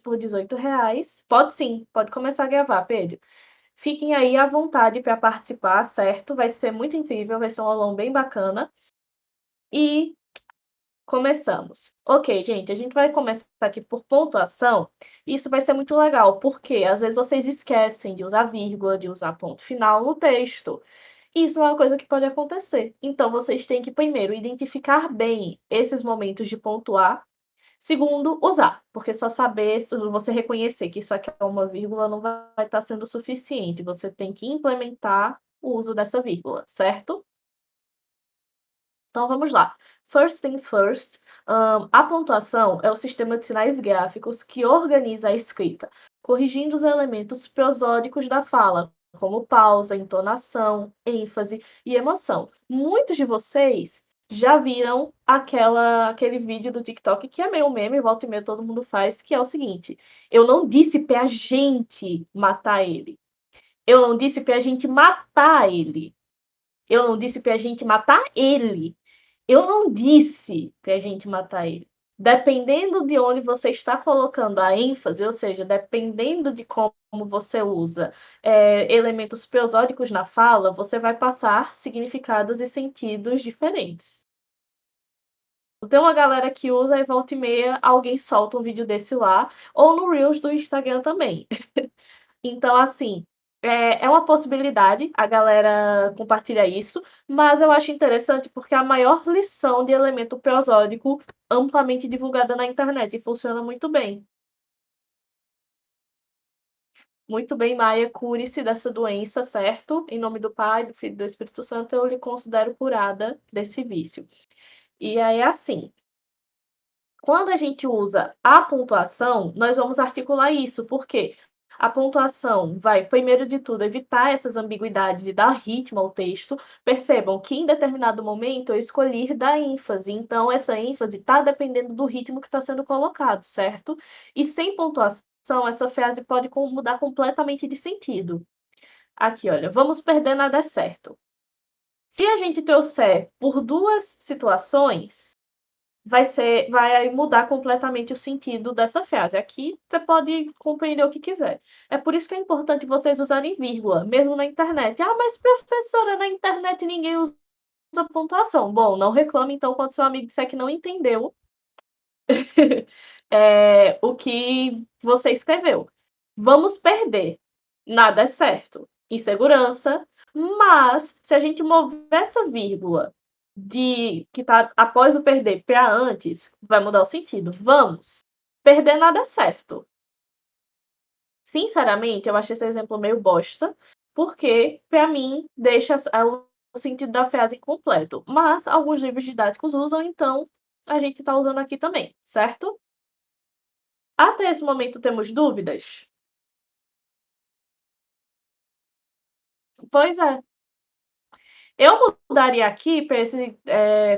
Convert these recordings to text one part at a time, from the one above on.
por R$ 18. Pode sim, pode começar a gravar, Pedro. Fiquem aí à vontade para participar, certo? Vai ser muito incrível, vai ser um aulão bem bacana. E começamos. Ok, gente, a gente vai começar aqui por pontuação. Isso vai ser muito legal, porque às vezes vocês esquecem de usar vírgula, de usar ponto final no texto. Isso é uma coisa que pode acontecer. Então, vocês têm que, primeiro, identificar bem esses momentos de pontuar. Segundo, usar, porque só saber, se você reconhecer que isso aqui é uma vírgula, não vai estar sendo suficiente. Você tem que implementar o uso dessa vírgula, certo? Então, vamos lá. First things first. A pontuação é o sistema de sinais gráficos que organiza a escrita, corrigindo os elementos prosódicos da fala, como pausa, entonação, ênfase e emoção. Muitos de vocês já viram aquele vídeo do TikTok que é meio meme, volta e meia todo mundo faz, que é o seguinte: eu não disse pra gente matar ele. Eu não disse pra gente matar ele. Eu não disse pra gente matar ele. Eu não disse pra gente matar ele. Dependendo de onde você está colocando a ênfase, ou seja, dependendo de como você usa elementos prosódicos na fala, você vai passar significados e sentidos diferentes. Tem uma galera que usa e volta e meia alguém solta um vídeo desse lá, ou no Reels do Instagram também. Então, assim, é uma possibilidade, a galera compartilha isso, mas eu acho interessante porque é a maior lição de elemento prosódico amplamente divulgada na internet e funciona muito bem. Muito bem, Maia, cure-se dessa doença, certo? Em nome do Pai, do Filho e do Espírito Santo, eu lhe considero curada desse vício. E aí, assim, quando a gente usa a pontuação, nós vamos articular isso, porque a pontuação vai, primeiro de tudo, evitar essas ambiguidades e dar ritmo ao texto. Percebam que em determinado momento eu escolhi dar ênfase, então essa ênfase está dependendo do ritmo que está sendo colocado, certo? E sem pontuação, essa frase pode mudar completamente de sentido. Aqui, olha, vamos perder nada é certo. Se a gente trouxer por duas situações, vai mudar completamente o sentido dessa frase. Aqui você pode compreender o que quiser. É por isso que é importante vocês usarem vírgula, mesmo na internet. Ah, mas professora, na internet ninguém usa pontuação. Bom, não reclame então quando seu amigo disser que não entendeu o que você escreveu. Vamos perder. Nada é certo. Insegurança. Mas, se a gente mover essa vírgula de que tá após o perder para antes, vai mudar o sentido. Vamos. Perder nada é certo. Sinceramente, eu acho esse exemplo meio bosta, porque, para mim, deixa o sentido da frase incompleto. Mas alguns livros didáticos usam, então a gente está usando aqui também, certo? Até esse momento temos dúvidas? Pois é. Eu mudaria aqui para esse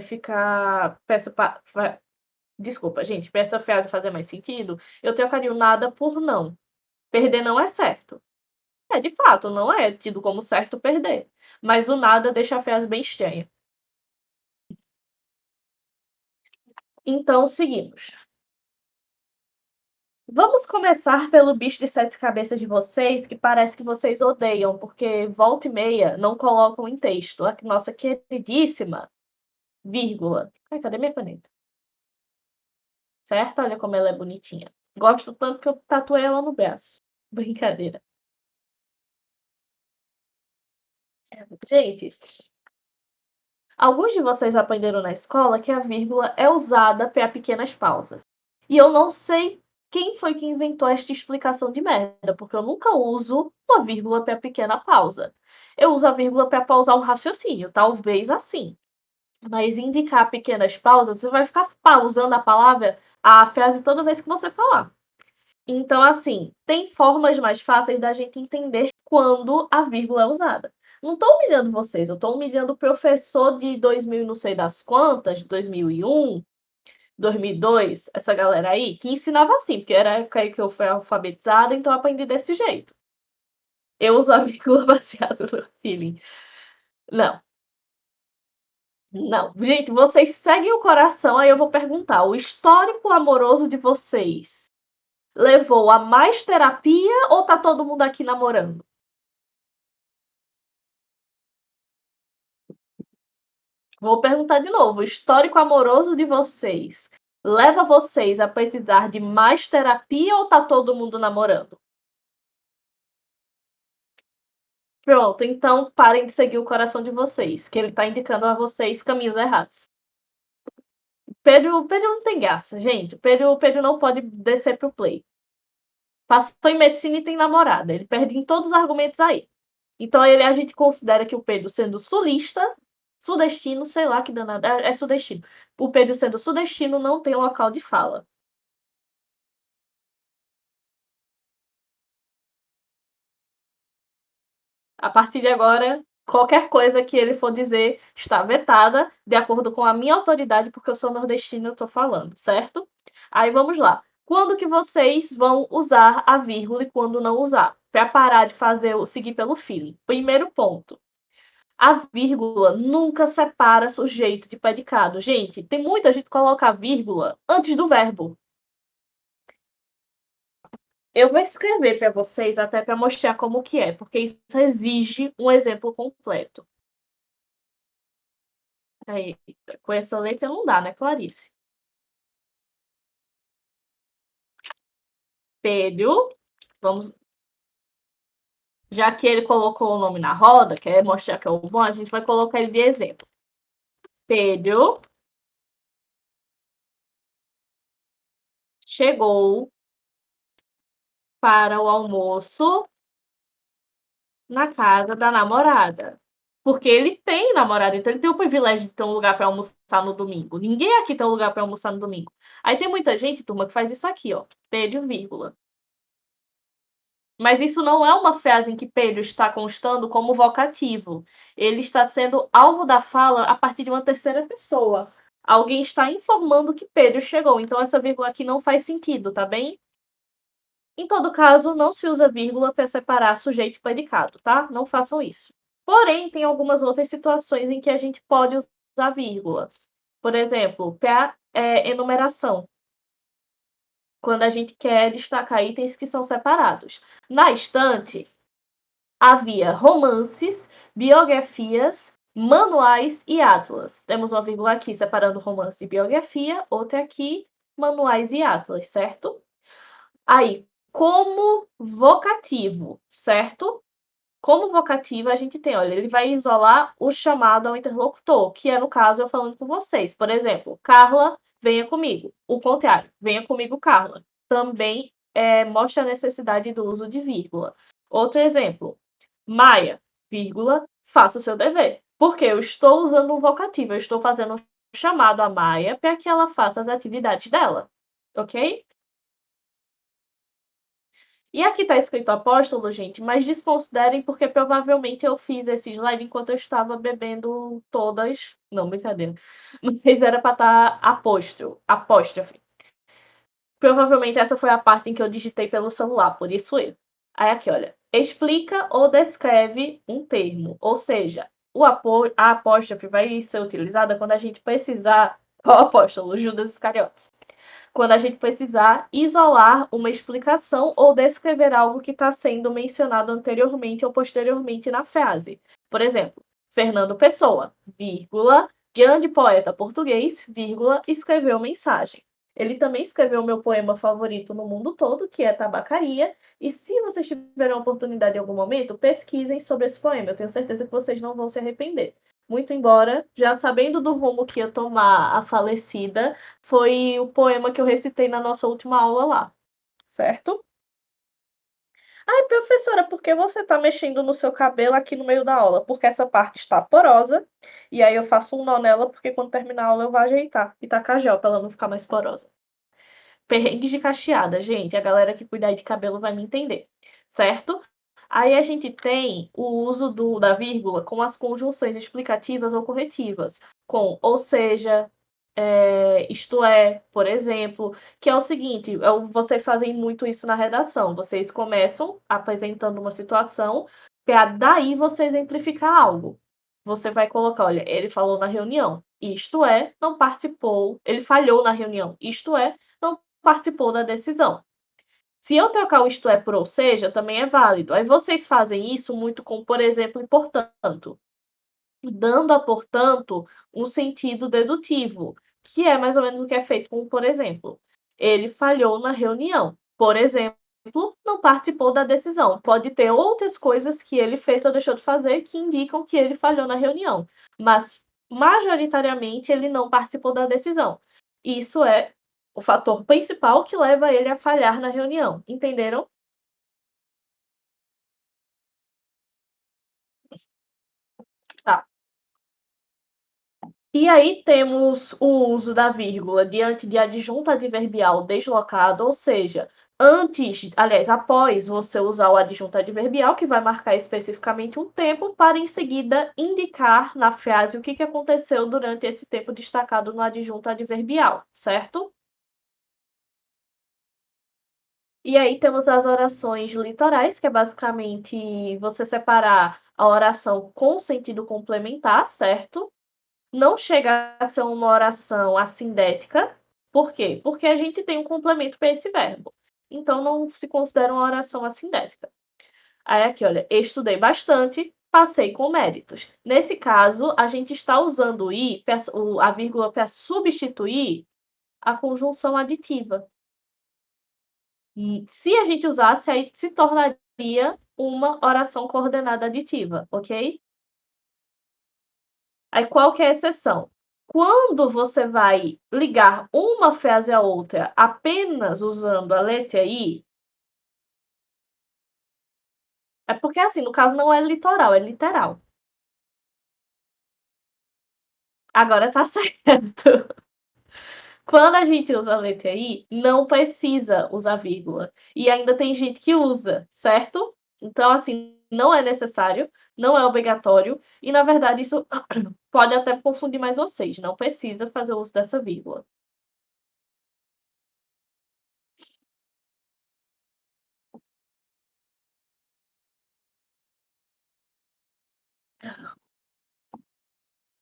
ficar. Desculpa, gente, para essa frase fazer mais sentido, eu trocaria o nada por não. Perder não é certo. É, de fato, não é tido como certo perder. Mas o nada deixa a frase bem estranha. Então, seguimos. Vamos começar pelo bicho de 7 cabeças de vocês, que parece que vocês odeiam, porque volta e meia não colocam em texto. A nossa queridíssima vírgula. Ai, cadê minha caneta? Certo? Olha como ela é bonitinha. Gosto tanto que eu tatuei ela no braço. Brincadeira. Gente, alguns de vocês aprenderam na escola que a vírgula é usada para pequenas pausas. E eu não sei quem foi que inventou esta explicação de merda, porque eu nunca uso uma vírgula para pequena pausa. Eu uso a vírgula para pausar um raciocínio, talvez assim. Mas indicar pequenas pausas, você vai ficar pausando a frase toda vez que você falar. Então, assim, tem formas mais fáceis da gente entender quando a vírgula é usada. Não estou humilhando vocês, eu estou humilhando o professor de 2000 não sei das quantas, 2001, 2002, essa galera aí, que ensinava assim, porque era a época aí que eu fui alfabetizada, então eu aprendi desse jeito. Eu uso a vírgula baseada no feeling. Não, não. Gente, vocês seguem o coração, aí eu vou perguntar, o histórico amoroso de vocês levou a mais terapia ou tá todo mundo aqui namorando? Vou perguntar de novo. O histórico amoroso de vocês leva vocês a precisar de mais terapia ou tá todo mundo namorando? Pronto, então parem de seguir o coração de vocês, que ele tá indicando a vocês caminhos errados. Pedro não tem graça, gente. Pedro não pode descer pro play. Passou em medicina e tem namorada. Ele perde em todos os argumentos aí. Então a gente considera que o Pedro sendo sulista, sudestino, sei lá que danada, é sudestino. O Pedro sendo sudestino não tem local de fala. A partir de agora, qualquer coisa que ele for dizer está vetada, de acordo com a minha autoridade, porque eu sou nordestina, eu tô falando, certo? Aí vamos lá. Quando que vocês vão usar a vírgula e quando não usar? Para parar de fazer o seguir pelo feeling. Primeiro ponto. A vírgula nunca separa sujeito de predicado. Gente, tem muita gente que coloca a vírgula antes do verbo. Eu vou escrever para vocês até para mostrar como que é, porque isso exige um exemplo completo. Aí, com essa letra não dá, né, Clarice? Pedro, vamos. Já que ele colocou o nome na roda, quer mostrar que é o bom, a gente vai colocar ele de exemplo. Pedro chegou para o almoço na casa da namorada. Porque ele tem namorada, então ele tem o privilégio de ter um lugar para almoçar no domingo. Ninguém aqui tem um lugar para almoçar no domingo. Aí tem muita gente, turma, que faz isso aqui, ó. Pedro, vírgula. Mas isso não é uma frase em que Pedro está constando como vocativo. Ele está sendo alvo da fala a partir de uma terceira pessoa. Alguém está informando que Pedro chegou. Então essa vírgula aqui não faz sentido, tá bem? Em todo caso, não se usa vírgula para separar sujeito e predicado, tá? Não façam isso. Porém, tem algumas outras situações em que a gente pode usar vírgula. Por exemplo, para enumeração. Quando a gente quer destacar itens que são separados. Na estante, havia romances, biografias, manuais e atlas. Temos uma vírgula aqui separando romance e biografia, outra aqui, manuais e atlas, certo? Aí, como vocativo, certo? Como vocativo, a gente tem, olha, ele vai isolar o chamado ao interlocutor, que é, no caso, eu falando com vocês. Por exemplo, Carla, venha comigo. O contrário, venha comigo, Carla. Também mostra a necessidade do uso de vírgula. Outro exemplo, Maia, vírgula, faça o seu dever. Porque eu estou usando um vocativo, eu estou fazendo um chamado a Maia para que ela faça as atividades dela. Ok? E aqui está escrito apóstolo, gente, mas desconsiderem porque provavelmente eu fiz esse slide enquanto eu estava bebendo todas. Não, brincadeira. Mas era para estar apóstrofe. Provavelmente essa foi a parte em que eu digitei pelo celular, por isso eu. Aí aqui, olha. Explica ou descreve um termo. Ou seja, a apóstrofe vai ser utilizada quando a gente precisar. Qual apóstolo? Judas Iscariotes. Quando a gente precisar isolar uma explicação ou descrever algo que está sendo mencionado anteriormente ou posteriormente na frase. Por exemplo, Fernando Pessoa, vírgula, grande poeta português, vírgula, escreveu mensagem. Ele também escreveu o meu poema favorito no mundo todo, que é Tabacaria. E se vocês tiverem a oportunidade em algum momento, pesquisem sobre esse poema. Eu tenho certeza que vocês não vão se arrepender. Muito embora, já sabendo do rumo que ia tomar a falecida, foi o poema que eu recitei na nossa última aula lá, certo? Ai, professora, por que você está mexendo no seu cabelo aqui no meio da aula? Porque essa parte está porosa, e aí eu faço um nó nela, porque quando terminar a aula eu vou ajeitar e tacar gel para ela não ficar mais porosa. Perrengues de cacheada, gente, a galera que cuida aí de cabelo vai me entender, certo? Aí a gente tem o uso da vírgula com as conjunções explicativas ou corretivas, com ou seja, isto é, por exemplo, que é o seguinte, vocês fazem muito isso na redação, vocês começam apresentando uma situação para daí você exemplificar algo. Você vai colocar, olha, ele falou na reunião, isto é, não participou, ele falhou na reunião, isto é, não participou da decisão. Se eu trocar o isto é por ou seja, também é válido. Aí vocês fazem isso muito com, por exemplo, e portanto, dando a portanto um sentido dedutivo, que é mais ou menos o que é feito com, por exemplo, ele falhou na reunião. Por exemplo, não participou da decisão. Pode ter outras coisas que ele fez ou deixou de fazer que indicam que ele falhou na reunião, mas majoritariamente ele não participou da decisão. Isso é o fator principal que leva ele a falhar na reunião. Entenderam? Tá. E aí temos o uso da vírgula diante de adjunto adverbial deslocado, ou seja, antes, aliás, após você usar o adjunto adverbial, que vai marcar especificamente um tempo, para em seguida indicar na frase o que aconteceu durante esse tempo destacado no adjunto adverbial, certo? E aí temos as orações litorais, que é basicamente você separar a oração com sentido complementar, certo? Não chega a ser uma oração assindética. Por quê? Porque a gente tem um complemento para esse verbo. Então, não se considera uma oração assindética. Aí aqui, olha, estudei bastante, passei com méritos. Nesse caso, a gente está usando o i, a vírgula, para substituir a conjunção aditiva. Se a gente usasse, aí se tornaria uma oração coordenada aditiva, ok? Aí qual que é a exceção? Quando você vai ligar uma frase à outra apenas usando a letra I, é porque assim, no caso não é litoral, é literal. Agora tá certo. Quando a gente usa a letra I, não precisa usar vírgula. E ainda tem gente que usa, certo? Então, assim, não é necessário, não é obrigatório, e na verdade isso pode até confundir mais vocês. Não precisa fazer uso dessa vírgula.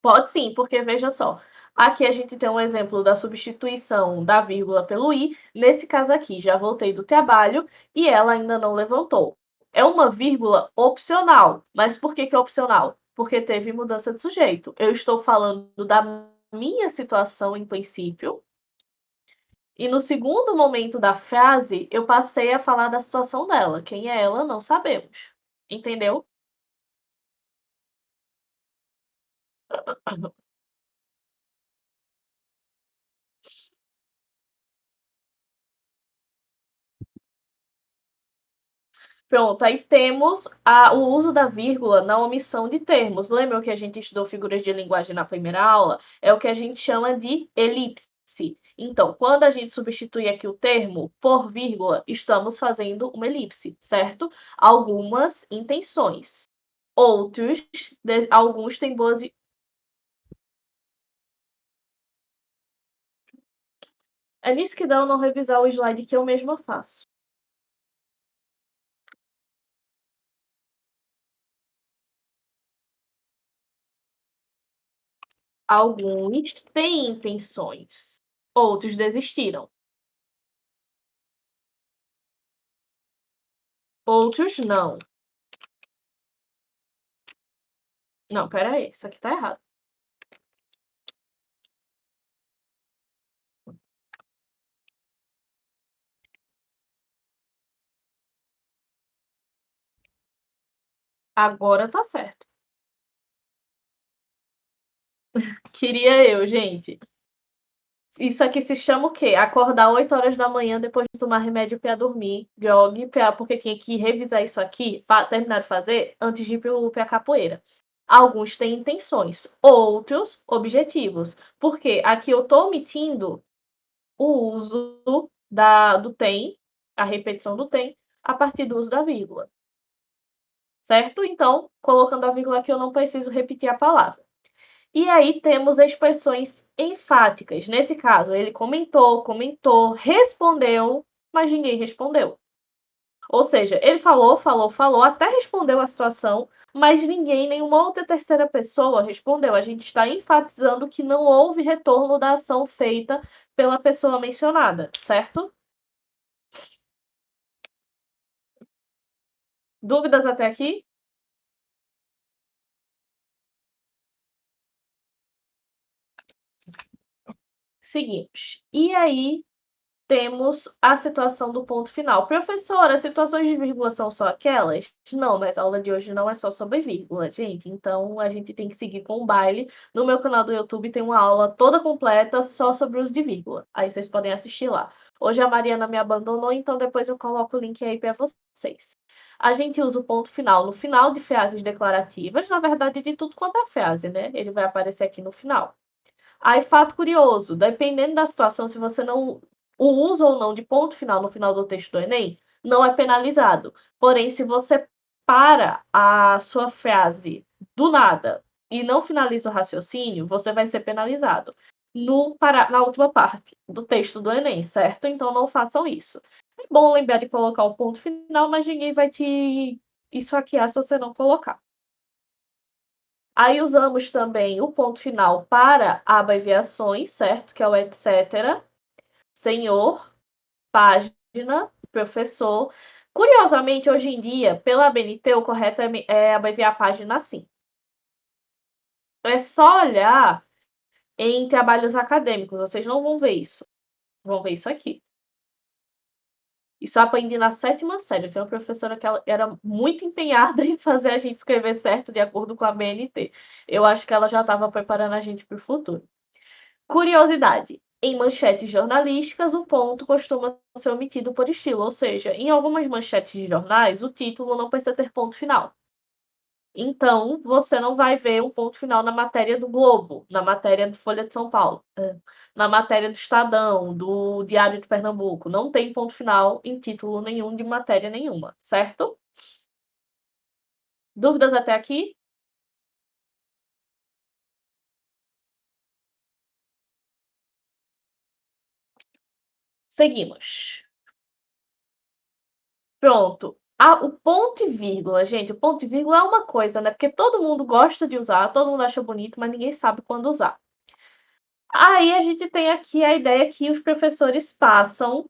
Pode sim, porque veja só, aqui a gente tem um exemplo da substituição da vírgula pelo i. Nesse caso aqui, já voltei do trabalho e ela ainda não levantou. É uma vírgula opcional, mas por que é opcional? Porque teve mudança de sujeito. Eu estou falando da minha situação em princípio, e no segundo momento da frase eu passei a falar da situação dela. Quem é ela, não sabemos. Entendeu? Pronto, aí temos o uso da vírgula na omissão de termos. Lembram que a gente estudou figuras de linguagem na primeira aula? É o que a gente chama de elipse. Então, quando a gente substitui aqui o termo por vírgula, estamos fazendo uma elipse, certo? Algumas intenções. Outros, alguns têm boas. É nisso que dá eu não revisar o slide que eu mesma faço. Alguns têm intenções, outros desistiram. Outros não. Não, pera aí, isso aqui tá errado. Agora tá certo. Queria eu, gente. Isso aqui se chama o quê? Acordar 8 horas da manhã depois de tomar remédio para dormir, grog, porque tinha que revisar isso aqui, terminar de fazer antes de ir pra capoeira. Alguns têm intenções, outros objetivos. Porque aqui eu tô omitindo o uso do tem, a repetição do tem, a partir do uso da vírgula. Certo? Então, colocando a vírgula aqui, eu não preciso repetir a palavra. E aí temos expressões enfáticas. Nesse caso, ele comentou, respondeu, mas ninguém respondeu. Ou seja, ele falou, até respondeu a situação, mas ninguém, nenhuma outra terceira pessoa respondeu. A gente está enfatizando que não houve retorno da ação feita pela pessoa mencionada, certo? Dúvidas até aqui? Seguimos. E aí temos a situação do ponto final. Professora, as situações de vírgula são só aquelas? Não, mas a aula de hoje não é só sobre vírgula, gente. Então a gente tem que seguir com o baile. No meu canal do YouTube tem uma aula toda completa só sobre os de vírgula. Aí vocês podem assistir lá. Hoje a Mariana me abandonou, então depois eu coloco o link aí para vocês. A gente usa o ponto final no final de frases declarativas, na verdade de tudo quanto é frase, né? Ele vai aparecer aqui no final. Aí, fato curioso, dependendo da situação, se você não o usa ou não de ponto final no final do texto do Enem, não é penalizado. Porém, se você para a sua frase do nada e não finaliza o raciocínio, você vai ser penalizado na última parte do texto do Enem, certo? Então não façam isso. É bom lembrar de colocar o ponto final, mas ninguém vai te esfaquear se você não colocar. Aí usamos também o ponto final para abreviações, certo? Que é o etc. Senhor, página, professor. Curiosamente, hoje em dia, pela ABNT, o correto é abreviar a página assim. É só olhar em trabalhos acadêmicos, vocês não vão ver isso. Vão ver isso aqui. Isso eu aprendi na 7ª série. Eu tinha uma professora que ela era muito empenhada em fazer a gente escrever certo de acordo com a BNT. Eu acho que ela já estava preparando a gente para o futuro. Curiosidade: em manchetes jornalísticas, o ponto costuma ser omitido por estilo, ou seja, em algumas manchetes de jornais, o título não precisa ter ponto final. Então, você não vai ver um ponto final na matéria do Globo, na matéria do Folha de São Paulo, na matéria do Estadão, do Diário de Pernambuco. Não tem ponto final em título nenhum de matéria nenhuma, certo? Dúvidas até aqui? Seguimos. Pronto. Ah, o ponto e vírgula, gente, o ponto e vírgula é uma coisa, né? Porque todo mundo gosta de usar, todo mundo acha bonito, mas ninguém sabe quando usar. Aí a gente tem aqui a ideia que os professores passam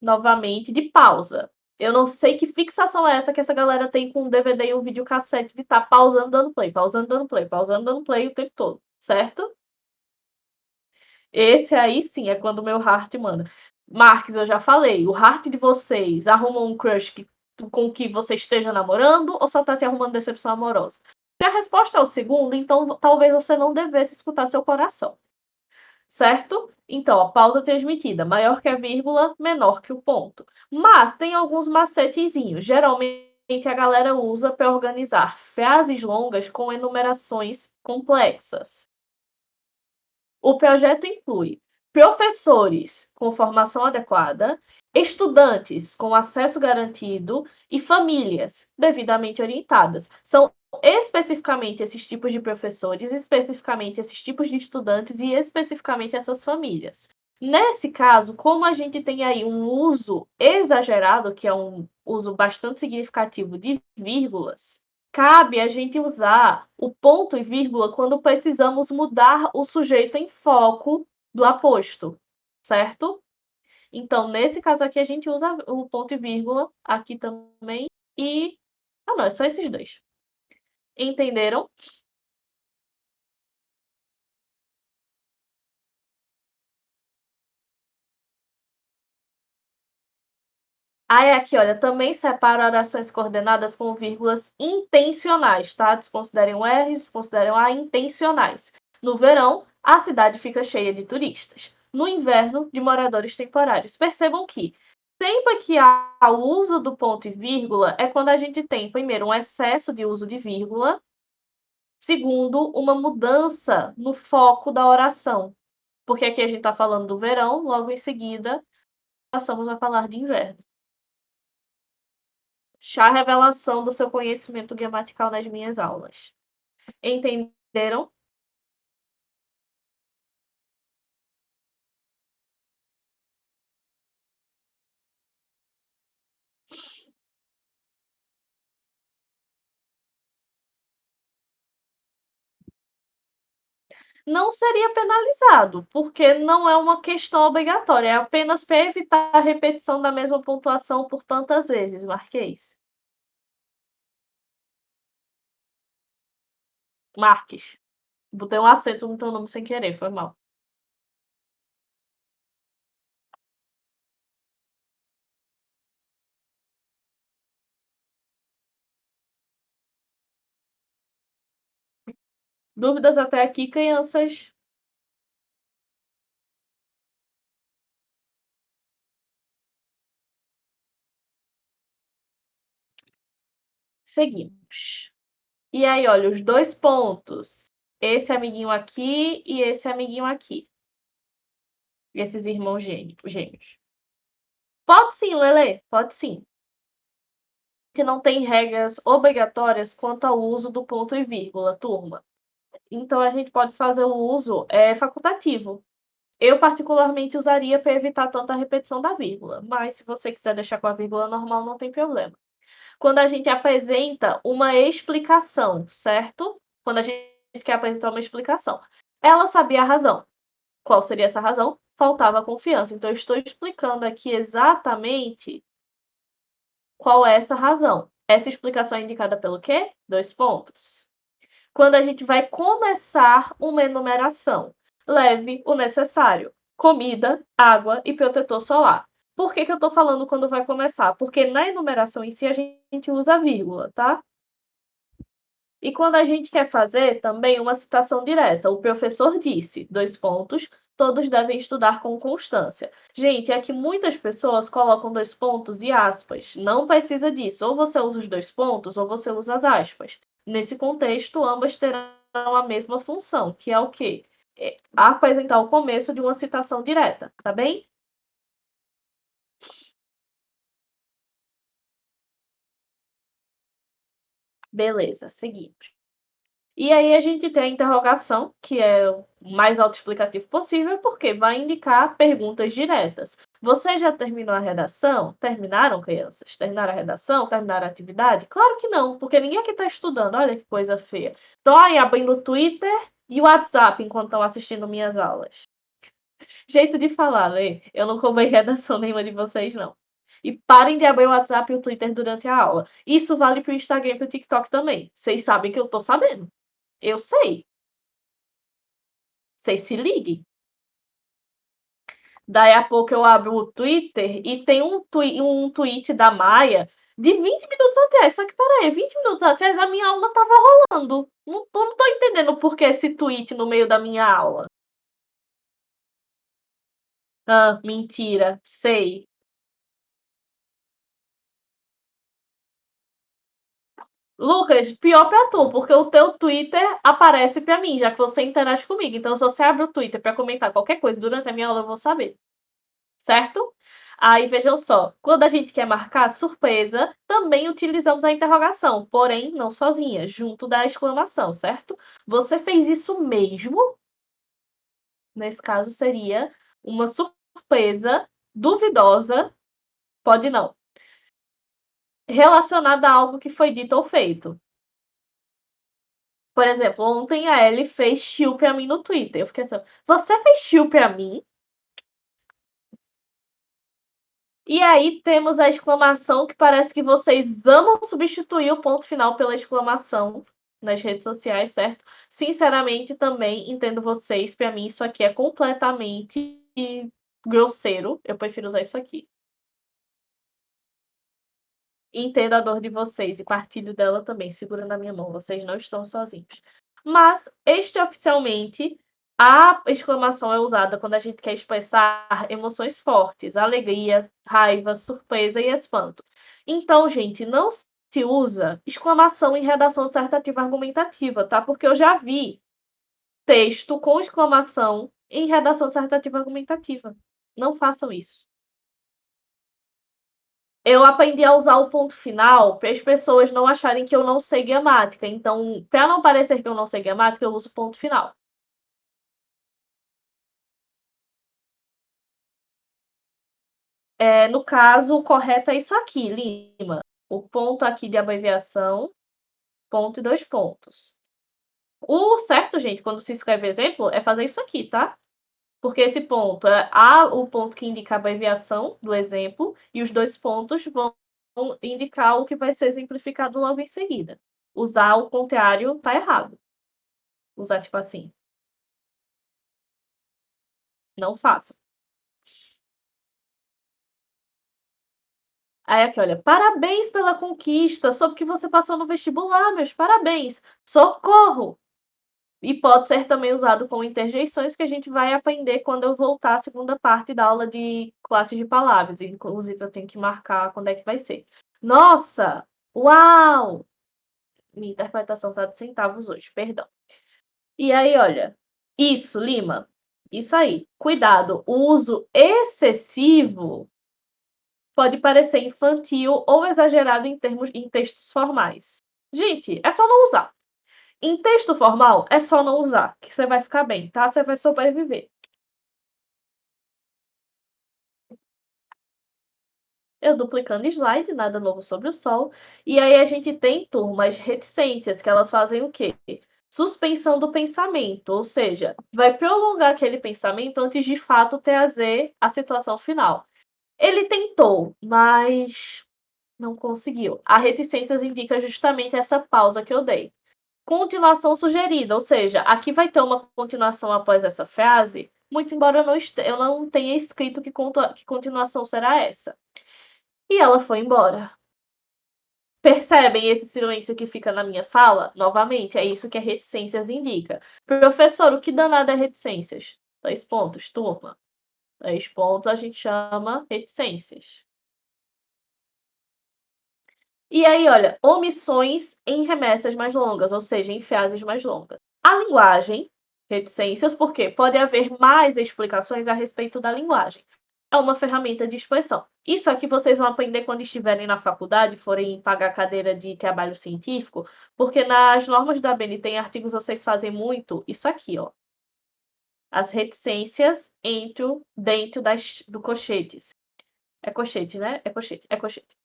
novamente de pausa. Eu não sei que fixação é essa que essa galera tem com um DVD e um videocassete de estar pausando, dando play, pausando, dando play, pausando, dando play o tempo todo, certo? Esse aí sim é quando o meu heart manda. Marques, eu já falei, o heart de vocês arruma um crush com que você esteja namorando ou só tá te arrumando decepção amorosa? Se a resposta é o segundo, então talvez você não devesse escutar seu coração, certo? Então, a pausa transmitida, maior que a vírgula, menor que o ponto. Mas tem alguns macetezinhos. Geralmente a galera usa para organizar frases longas com enumerações complexas. O projeto inclui professores com formação adequada, estudantes com acesso garantido e famílias devidamente orientadas. São especificamente esses tipos de professores, especificamente esses tipos de estudantes e especificamente essas famílias. Nesse caso, como a gente tem aí um uso exagerado, que é um uso bastante significativo de vírgulas, cabe a gente usar o ponto e vírgula quando precisamos mudar o sujeito em foco do aposto, certo? Então, nesse caso aqui, a gente usa o ponto e vírgula aqui também e... Ah, não, é só esses dois. Entenderam? Aí aqui, olha, também separa orações coordenadas com vírgulas intencionais, tá? Desconsiderem o R, desconsiderem o A, intencionais. No verão, a cidade fica cheia de turistas. No inverno, de moradores temporários. Percebam que sempre que há o uso do ponto e vírgula é quando a gente tem, primeiro, um excesso de uso de vírgula, segundo, uma mudança no foco da oração. Porque aqui a gente está falando do verão, logo em seguida passamos a falar de inverno. Chá revelação do seu conhecimento gramatical nas minhas aulas. Entenderam? Não seria penalizado, porque não é uma questão obrigatória, é apenas para evitar a repetição da mesma pontuação por tantas vezes, Marquês. Marques. Botei um acento no teu nome sem querer, foi mal. Dúvidas até aqui, crianças? Seguimos. E aí, olha, os 2 pontos. Esse amiguinho aqui e esse amiguinho aqui. Esses irmãos gêmeos. Pode sim, Lele, pode sim. Que não tem regras obrigatórias quanto ao uso do ponto e vírgula, turma. Então a gente pode fazer o uso facultativo. Eu particularmente usaria para evitar tanta repetição da vírgula, mas se você quiser deixar com a vírgula normal, não tem problema. Quando a gente apresenta uma explicação, certo? Quando a gente quer apresentar uma explicação. Ela sabia a razão. Qual seria essa razão? Faltava confiança. Então, eu estou explicando aqui exatamente qual é essa razão. Essa explicação é indicada pelo quê? 2 pontos. Quando a gente vai começar uma enumeração, leve o necessário: comida, água e protetor solar. Por que eu estou falando quando vai começar? Porque na enumeração em si a gente usa vírgula, tá? E quando a gente quer fazer também uma citação direta, o professor disse, 2 pontos, todos devem estudar com constância. Gente, é que muitas pessoas colocam 2 pontos e aspas. Não precisa disso. Ou você usa os 2 pontos ou você usa as aspas. Nesse contexto, ambas terão a mesma função, que é o quê? Apresentar o começo de uma citação direta, tá bem? Beleza, seguimos. E aí a gente tem a interrogação, que é o mais autoexplicativo possível, porque vai indicar perguntas diretas. Você já terminou a redação? Terminaram, crianças? Terminaram a redação? Terminaram a atividade? Claro que não, porque ninguém aqui está estudando. Olha que coisa feia. Estão aí abrindo o Twitter e o WhatsApp enquanto estão assistindo minhas aulas. Jeito de falar, Lê. Eu não cobrei redação nenhuma de vocês, não. E parem de abrir o WhatsApp e o Twitter durante a aula. Isso vale para o Instagram e para o TikTok também. Vocês sabem que eu estou sabendo. Eu sei. Vocês se liguem. Daí a pouco eu abro o Twitter e tem um tweet da Maia de 20 minutos atrás. Só que, peraí, 20 minutos atrás a minha aula tava rolando. Não tô entendendo por que esse tweet no meio da minha aula. Ah, mentira. Sei. Lucas, pior pra tu, porque o teu Twitter aparece pra mim, já que você interage comigo. Então, se você abre o Twitter pra comentar qualquer coisa durante a minha aula, eu vou saber. Certo? Aí vejam só, quando a gente quer marcar surpresa, também utilizamos a interrogação, porém não sozinha, junto da exclamação, certo? Você fez isso mesmo? Nesse caso seria uma surpresa duvidosa, pode não, relacionada a algo que foi dito ou feito. Por exemplo, ontem a Ellie fez chill pra mim no Twitter. Eu fiquei assim, você fez chill pra mim? E aí temos a exclamação, que parece que vocês amam substituir o ponto final pela exclamação nas redes sociais, certo? Sinceramente, também entendo vocês. Para mim, isso aqui é completamente grosseiro. Eu prefiro usar isso aqui. Entendo a dor de vocês e partilho dela também. Segura na minha mão, vocês não estão sozinhos. Mas, extraoficialmente, a exclamação é usada quando a gente quer expressar emoções fortes, alegria, raiva, surpresa e espanto. Então, gente, não se usa exclamação em redação dissertativa argumentativa, tá? Porque eu já vi texto com exclamação em redação dissertativa argumentativa. Não façam isso. Eu aprendi a usar o ponto final para as pessoas não acharem que eu não sei gramática. Então, para não parecer que eu não sei gramática, eu uso ponto final. No caso, o correto é isso aqui, Lima. O ponto aqui de abreviação, ponto e 2 pontos. O certo, gente, quando se escreve exemplo, é fazer isso aqui, tá? Porque esse ponto é o ponto que indica a abreviação do exemplo e os 2 pontos vão indicar o que vai ser exemplificado logo em seguida. Usar o contrário tá errado. usar tipo assim. Não façam. Aí aqui, olha, parabéns pela conquista, soube que você passou no vestibular, meus parabéns. Socorro! E pode ser também usado com interjeições que a gente vai aprender quando eu voltar à segunda parte da aula de classe de palavras. Inclusive, eu tenho que marcar quando é que vai ser. Nossa! Uau! Minha interpretação tá de centavos hoje, perdão. E aí, olha, isso, Lima, isso aí. Cuidado, o uso excessivo pode parecer infantil ou exagerado em textos formais. Gente, é só não usar. Em texto formal, é só não usar, que você vai ficar bem, tá? Você vai sobreviver. Eu duplicando slide, nada novo sobre o sol. E aí a gente tem turmas reticências, que elas fazem o quê? Suspensão do pensamento, ou seja, vai prolongar aquele pensamento antes de fato trazer a situação final. Ele tentou, mas não conseguiu. A reticências indica justamente essa pausa que eu dei. Continuação sugerida, ou seja, aqui vai ter uma continuação após essa frase, muito embora eu não tenha escrito que continuação será essa. E ela foi embora. Percebem esse silêncio que fica na minha fala? Novamente, é isso que a reticências indica. Professor, o que danado é reticências? 2 pontos, turma. 2 pontos a gente chama reticências. E aí, olha, omissões em remessas mais longas, ou seja, em frases mais longas. A linguagem, reticências, porque pode haver mais explicações a respeito da linguagem. É uma ferramenta de expressão. Isso aqui vocês vão aprender quando estiverem na faculdade, forem pagar a cadeira de trabalho científico, porque nas normas da BNT, em artigos, vocês fazem muito isso aqui, ó. As reticências dentro do colchetes. É colchete, né? É colchete, é colchete.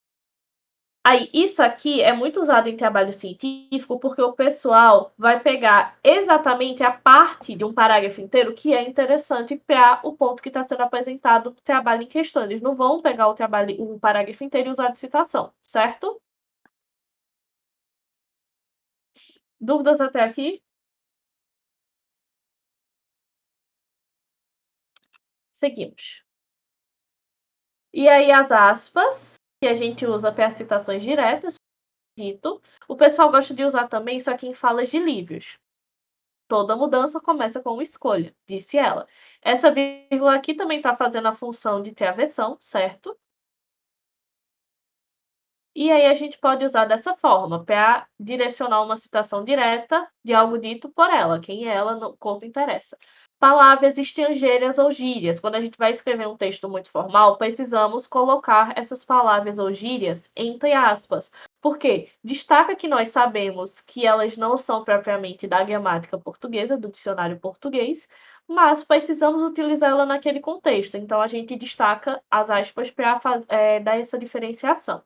Aí, isso aqui é muito usado em trabalho científico porque o pessoal vai pegar exatamente a parte de um parágrafo inteiro que é interessante para o ponto que está sendo apresentado no trabalho em questão. Eles não vão pegar o parágrafo inteiro e usar de citação, certo? Dúvidas até aqui? Seguimos. E aí, as aspas, que a gente usa para citações diretas, dito. O pessoal gosta de usar também isso aqui em falas de livros. Toda mudança começa com uma escolha, disse ela. Essa vírgula aqui também está fazendo a função de travessão, certo? E aí a gente pode usar dessa forma, para direcionar uma citação direta de algo dito por ela, quem é ela, no conto interessa. Palavras estrangeiras ou gírias. Quando a gente vai escrever um texto muito formal, precisamos colocar essas palavras ou gírias entre aspas. Por quê? Destaca que nós sabemos que elas não são propriamente da gramática portuguesa, do dicionário português, mas precisamos utilizá-la naquele contexto. Então a gente destaca as aspas para dar essa diferenciação.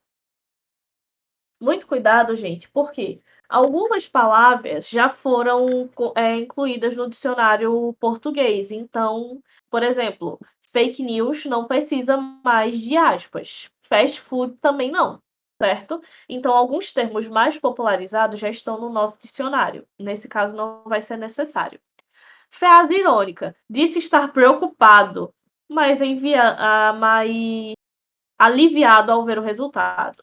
Muito cuidado, gente, porque algumas palavras já foram incluídas no dicionário português. Então, por exemplo, fake news não precisa mais de aspas. Fast food também não, certo? Então, alguns termos mais popularizados já estão no nosso dicionário. Nesse caso, não vai ser necessário. Frase irônica. Disse estar preocupado, mas aliviado ao ver o resultado.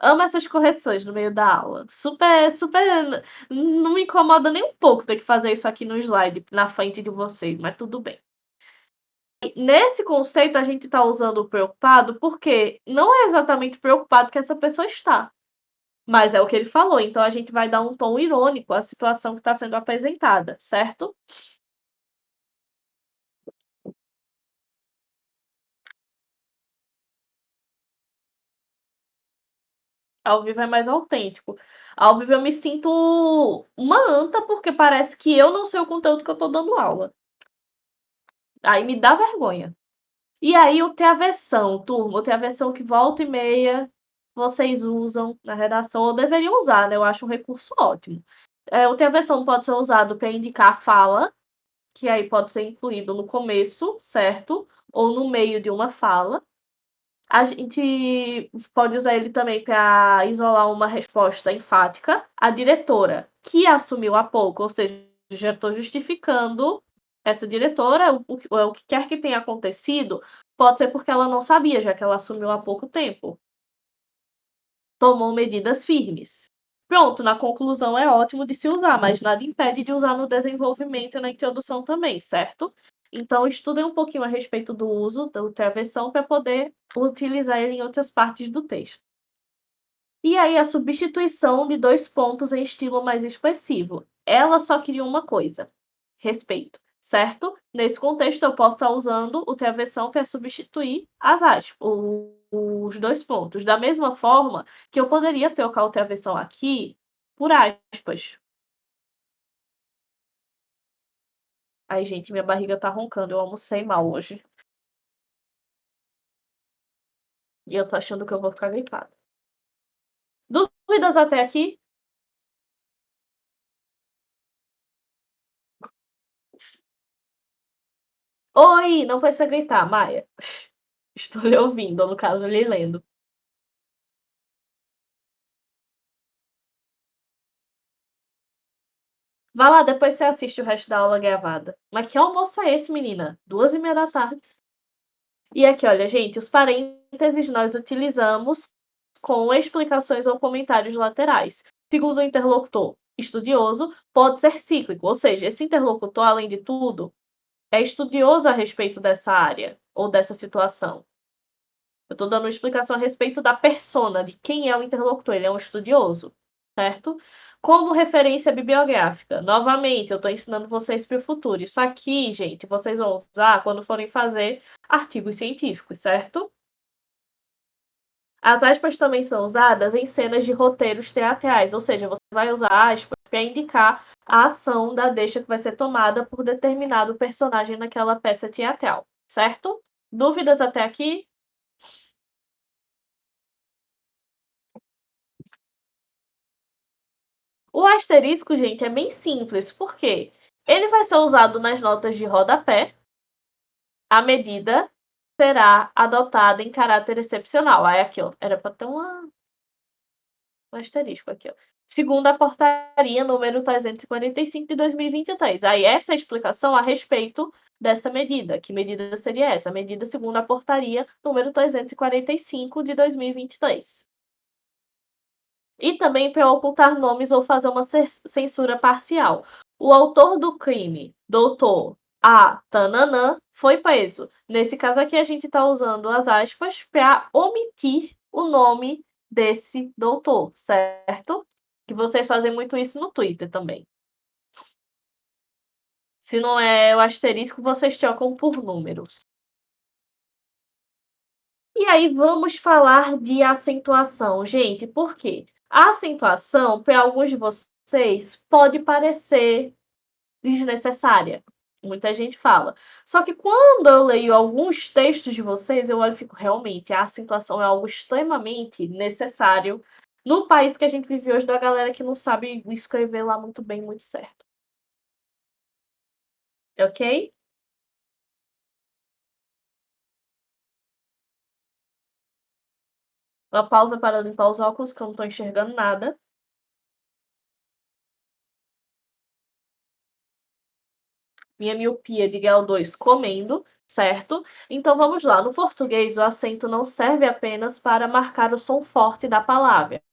Amo essas correções no meio da aula. Super, super. Não me incomoda nem um pouco ter que fazer isso aqui no slide, na frente de vocês, mas tudo bem. Nesse conceito, a gente está usando o preocupado porque não é exatamente preocupado que essa pessoa está, mas é o que ele falou. Então, a gente vai dar um tom irônico à situação que está sendo apresentada, certo? Ao vivo é mais autêntico. Ao vivo eu me sinto uma anta porque parece que eu não sei o conteúdo que eu estou dando aula. Aí me dá vergonha. E aí o travessão, turma, o travessão que volta e meia vocês usam na redação, ou deveriam usar, né? Eu acho um recurso ótimo. O travessão pode ser usado para indicar a fala, que aí pode ser incluído no começo, certo? Ou no meio de uma fala. A gente pode usar ele também para isolar uma resposta enfática. A diretora, que assumiu há pouco, ou seja, já estou justificando essa diretora, o que quer que tenha acontecido, pode ser porque ela não sabia, já que ela assumiu há pouco tempo. Tomou medidas firmes. Pronto, na conclusão é ótimo de se usar, mas nada impede de usar no desenvolvimento e na introdução também, certo? Então, estudem um pouquinho a respeito do uso da travessão para poder utilizar ele em outras partes do texto. E aí, a substituição de 2 pontos em estilo mais expressivo. Ela só queria uma coisa: respeito, certo? Nesse contexto, eu posso estar usando o travessão para substituir as aspas, os 2 pontos. Da mesma forma que eu poderia trocar o travessão aqui por aspas. Ai, gente, minha barriga tá roncando, eu almocei mal hoje. E eu tô achando que eu vou ficar gripada. Dúvidas até aqui? Oi, não precisa gritar, Maia. Estou lhe ouvindo, ou no caso, lhe lendo. Vai lá, depois você assiste o resto da aula gravada. Mas que almoço é esse, menina? 2h30 da tarde. E aqui, olha, gente, os parênteses nós utilizamos com explicações ou comentários laterais. Segundo o interlocutor estudioso, pode ser cíclico, ou seja, esse interlocutor, além de tudo, é estudioso a respeito dessa área ou dessa situação. Eu estou dando uma explicação a respeito da persona, de quem é o interlocutor. Ele é um estudioso, certo? Como referência bibliográfica. Novamente, eu estou ensinando vocês para o futuro. Isso aqui, gente, vocês vão usar quando forem fazer artigos científicos, certo? As aspas também são usadas em cenas de roteiros teatrais, ou seja, você vai usar aspas para indicar a ação da deixa que vai ser tomada por determinado personagem naquela peça teatral, certo? Dúvidas até aqui? O asterisco, gente, é bem simples, porque ele vai ser usado nas notas de rodapé. A medida será adotada em caráter excepcional. Aí aqui, ó, era para ter um asterisco aqui, ó. Segundo a portaria número 345 de 2023. Aí essa é a explicação a respeito dessa medida. Que medida seria essa? A medida segundo a portaria número 345 de 2023. E também para ocultar nomes ou fazer uma censura parcial. O autor do crime, doutor A. Tananã, foi preso. Nesse caso aqui, a gente está usando as aspas para omitir o nome desse doutor, certo? Que vocês fazem muito isso no Twitter também. Se não é o asterisco, vocês trocam por números. E aí vamos falar de acentuação, gente, por quê? A acentuação, para alguns de vocês, pode parecer desnecessária. Muita gente fala. Só que quando eu leio alguns textos de vocês, eu olho e fico, realmente, a acentuação é algo extremamente necessário no país que a gente vive hoje, da galera que não sabe escrever lá muito bem, muito certo. Ok? Uma pausa para limpar os óculos, que eu não estou enxergando nada. Minha miopia de grau 2 comendo, certo? Então vamos lá. No português, o acento não serve apenas para marcar o som forte da palavra.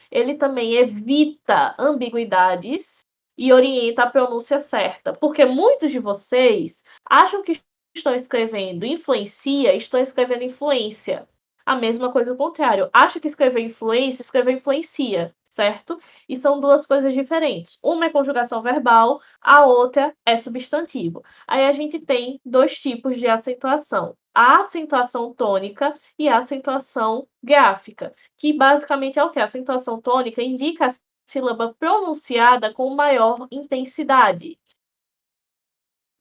Ele também evita ambiguidades e orienta a pronúncia certa, porque muitos de vocês acham que estão escrevendo influencia, estão escrevendo influência. A mesma coisa ao contrário. Acha que escrever influência, escrever influencia, certo? E são duas coisas diferentes. Uma é conjugação verbal, a outra é substantivo. Aí a gente tem dois tipos de acentuação: a acentuação tônica e a acentuação gráfica, que basicamente é o que? A acentuação tônica indica a sílaba pronunciada com maior intensidade.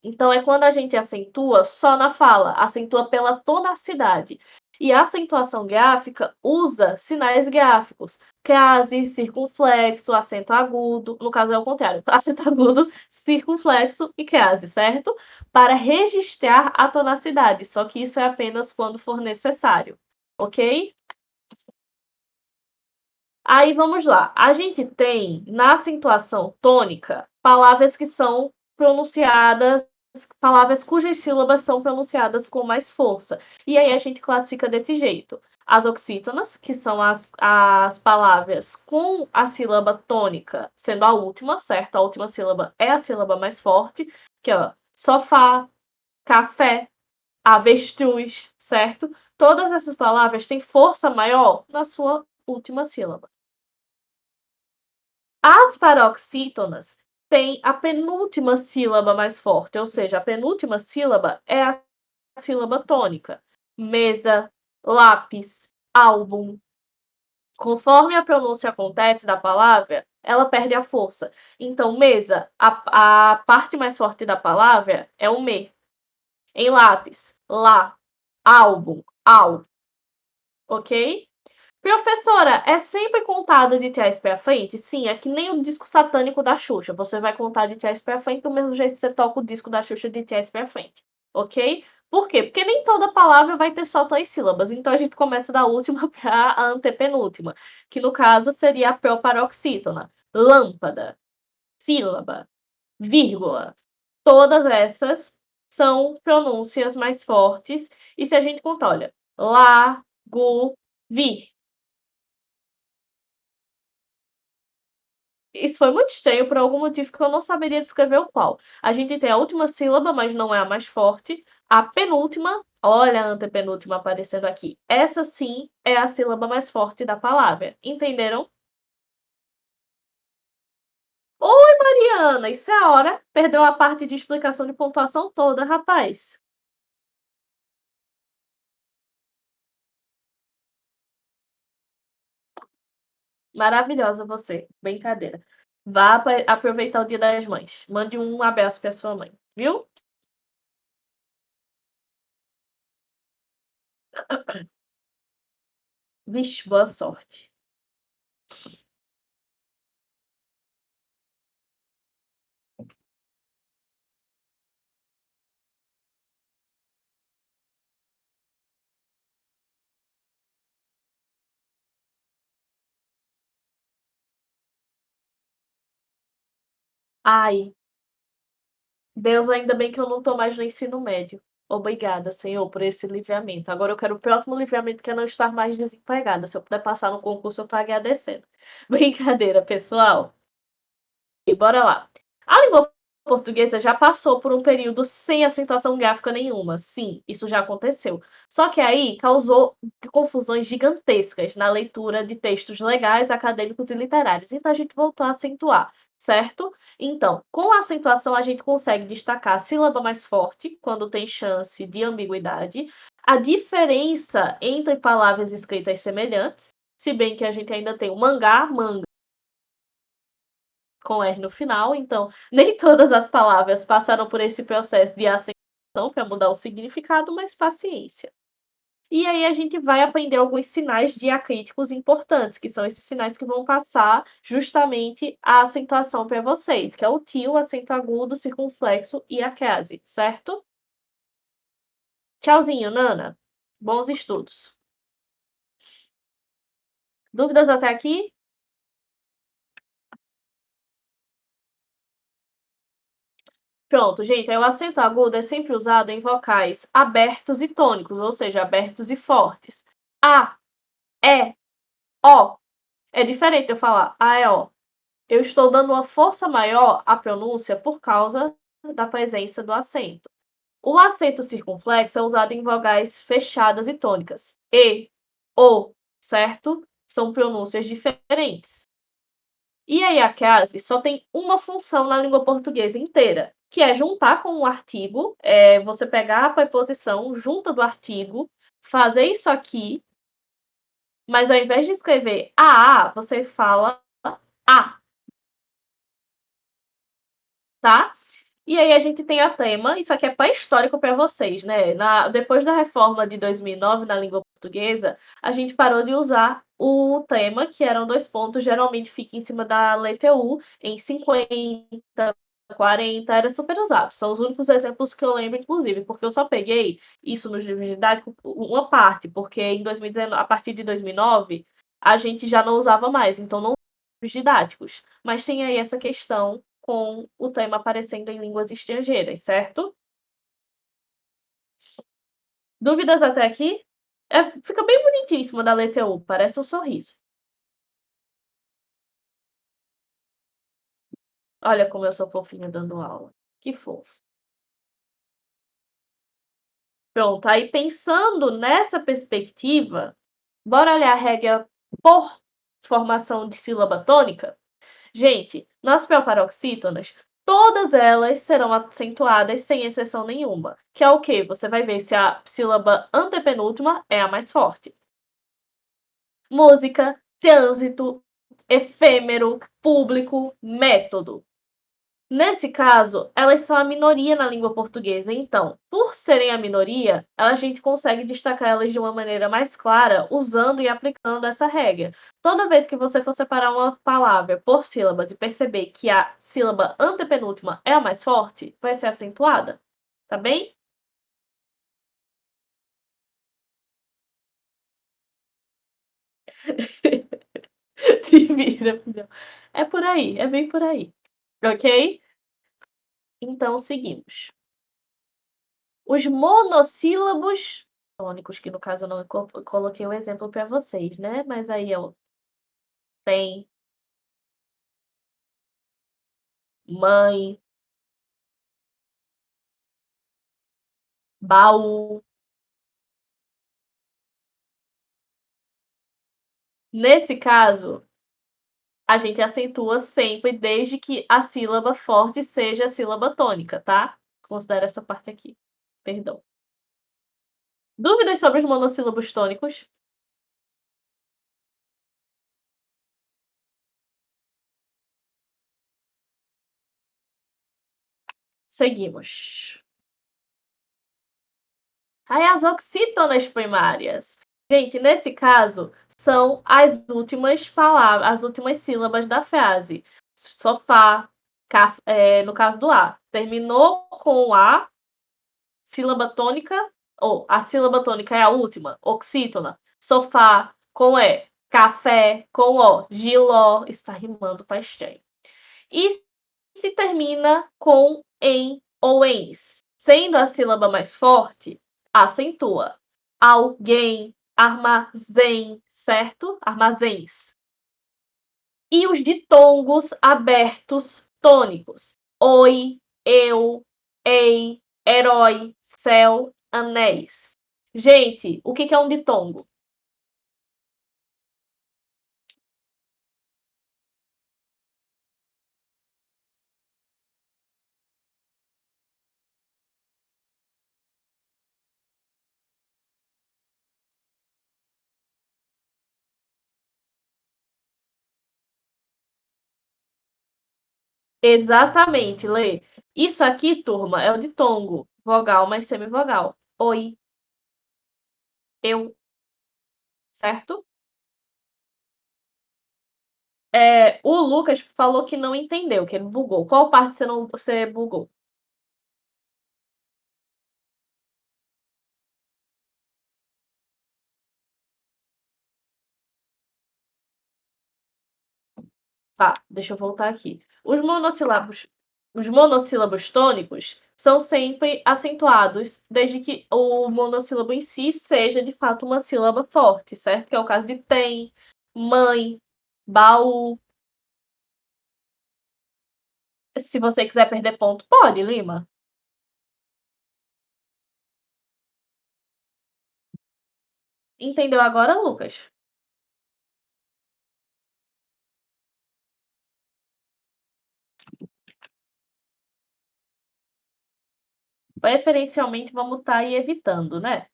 Então, é quando a gente acentua só na fala, acentua pela tonacidade. E a acentuação gráfica usa sinais gráficos, crase, circunflexo, acento agudo, no caso é o contrário, acento agudo, circunflexo e crase, certo? Para registrar a tonacidade, só que isso é apenas quando for necessário. ok? Aí vamos lá. A gente tem, na acentuação tônica, palavras que são pronunciadas, palavras cujas sílabas são pronunciadas com mais força. E aí a gente classifica desse jeito. As oxítonas, que são as palavras com a sílaba tônica sendo a última, certo? A última sílaba é a sílaba mais forte, que é sofá, café, avestruz, certo? Todas essas palavras têm força maior na sua última sílaba. As paroxítonas têm a penúltima sílaba mais forte, ou seja, a penúltima sílaba é a sílaba tônica. Mesa, lápis, álbum. Conforme a pronúncia acontece da palavra, ela perde a força. Então, mesa, a parte mais forte da palavra é o me. Em lápis, lá. Álbum, ao. Ok? Professora, é sempre contado de trás para frente? Sim, é que nem o disco satânico da Xuxa. Você vai contar de trás para frente do mesmo jeito que você toca o disco da Xuxa de trás para frente. Ok? Por quê? Porque nem toda palavra vai ter só 3 sílabas. Então a gente começa da última para a antepenúltima, que no caso seria a proparoxítona. Lâmpada, sílaba, vírgula. Todas essas são pronúncias mais fortes. E se a gente contar, olha, lá, gu, vir. Isso foi muito estranho por algum motivo que eu não saberia descrever o qual. A gente tem a última sílaba, mas não é a mais forte. A penúltima, olha a antepenúltima aparecendo aqui. Essa sim é a sílaba mais forte da palavra. Entenderam? Oi, Mariana! Isso é a hora. Perdeu a parte de explicação de pontuação toda, rapaz. Maravilhosa você. Brincadeira. Vá aproveitar o Dia das Mães. Mande um abraço para sua mãe, viu? Vixe, boa sorte. Ai, Deus, ainda bem que eu não tô mais no ensino médio. Obrigada, Senhor, por esse livramento. Agora eu quero o próximo livramento, que é não estar mais desempregada. Se eu puder passar no concurso, eu tô agradecendo. Brincadeira, pessoal. E bora lá. A língua portuguesa já passou por um período sem acentuação gráfica nenhuma. Sim, isso já aconteceu. Só que aí causou confusões gigantescas na leitura de textos legais, acadêmicos e literários. Então a gente voltou a acentuar, certo? Então, com a acentuação a gente consegue destacar a sílaba mais forte quando tem chance de ambiguidade, a diferença entre palavras escritas semelhantes, se bem que a gente ainda tem o mangá, manga com R no final, então nem todas as palavras passaram por esse processo de acentuação para mudar o significado, mas paciência. E aí a gente vai aprender alguns sinais diacríticos importantes, que são esses sinais que vão passar justamente a acentuação para vocês, que é o tio, o acento agudo, circunflexo e a crase, certo? Tchauzinho, Nana. Bons estudos. Dúvidas até aqui? Pronto, gente. Aí o acento agudo é sempre usado em vocais abertos e tônicos, ou seja, abertos e fortes. A, E, O. É diferente eu falar A, E, O. Eu estou dando uma força maior à pronúncia por causa da presença do acento. O acento circunflexo é usado em vogais fechadas e tônicas. E, O, certo? São pronúncias diferentes. E aí a crase só tem uma função na língua portuguesa inteira, que é juntar com o artigo, você pegar a preposição junta do artigo, fazer isso aqui, mas ao invés de escrever a, você fala a, tá? E aí a gente tem a tema, isso aqui é pré-histórico para vocês, né? Depois da reforma de 2009 na língua portuguesa, a gente parou de usar o tema, que eram 2 pontos, geralmente fica em cima da letra U, em 50, 40, era super usado. São os únicos exemplos que eu lembro, inclusive, porque eu só peguei isso nos livros didáticos, uma parte, porque em 2019, a partir de 2009, a gente já não usava mais, então não livros didáticos. Mas tem aí essa questão com o tema aparecendo em línguas estrangeiras, certo? Dúvidas até aqui? Fica bem bonitinho em cima da letra U, parece um sorriso. Olha como eu sou fofinha dando aula. Que fofo. Pronto, aí pensando nessa perspectiva, bora olhar a regra por formação de sílaba tônica? Gente, nas proparoxítonas, todas elas serão acentuadas sem exceção nenhuma. Que é o quê? Você vai ver se a sílaba antepenúltima é a mais forte. Música, trânsito, efêmero, público, método. Nesse caso, elas são a minoria na língua portuguesa, então, por serem a minoria, a gente consegue destacar elas de uma maneira mais clara usando e aplicando essa regra. Toda vez que você for separar uma palavra por sílabas e perceber que a sílaba antepenúltima é a mais forte, vai ser acentuada, tá bem? Se vira, filhão. É por aí, é bem por aí, ok? Então, seguimos. Os monossílabos tônicos, que no caso eu não coloquei o exemplo para vocês, né? Mas aí ó, tem mãe, baú. Nesse caso, a gente acentua sempre desde que a sílaba forte seja a sílaba tônica, tá? Considera essa parte aqui. Perdão. Dúvidas sobre os monossílabos tônicos? Seguimos. Aí as oxítonas primárias. Gente, nesse caso, são as últimas palavras, as últimas sílabas da frase. Sofá, no caso do A. Terminou com o A, sílaba tônica, ou a sílaba tônica é a última, oxítona. Sofá com E. Café com O. Giló. Está rimando, tá estranho. E se termina com em ou ens. Sendo a sílaba mais forte, acentua. Alguém, armazém, certo? Armazéns. E os ditongos abertos tônicos. Oi, eu, ei, herói, céu, anéis. Gente, o que é um ditongo? Exatamente, Lê. Isso aqui, turma, é o ditongo. Vogal mais semivogal. Oi, eu, certo? O Lucas falou que não entendeu, que ele bugou. Qual parte você bugou? Tá, deixa eu voltar aqui. Os monossílabos tônicos são sempre acentuados, desde que o monossílabo em si seja de fato uma sílaba forte, certo? Que é o caso de tem, mãe, baú. Se você quiser perder ponto, pode, Lima. Entendeu agora, Lucas? Preferencialmente vamos estar aí evitando, né?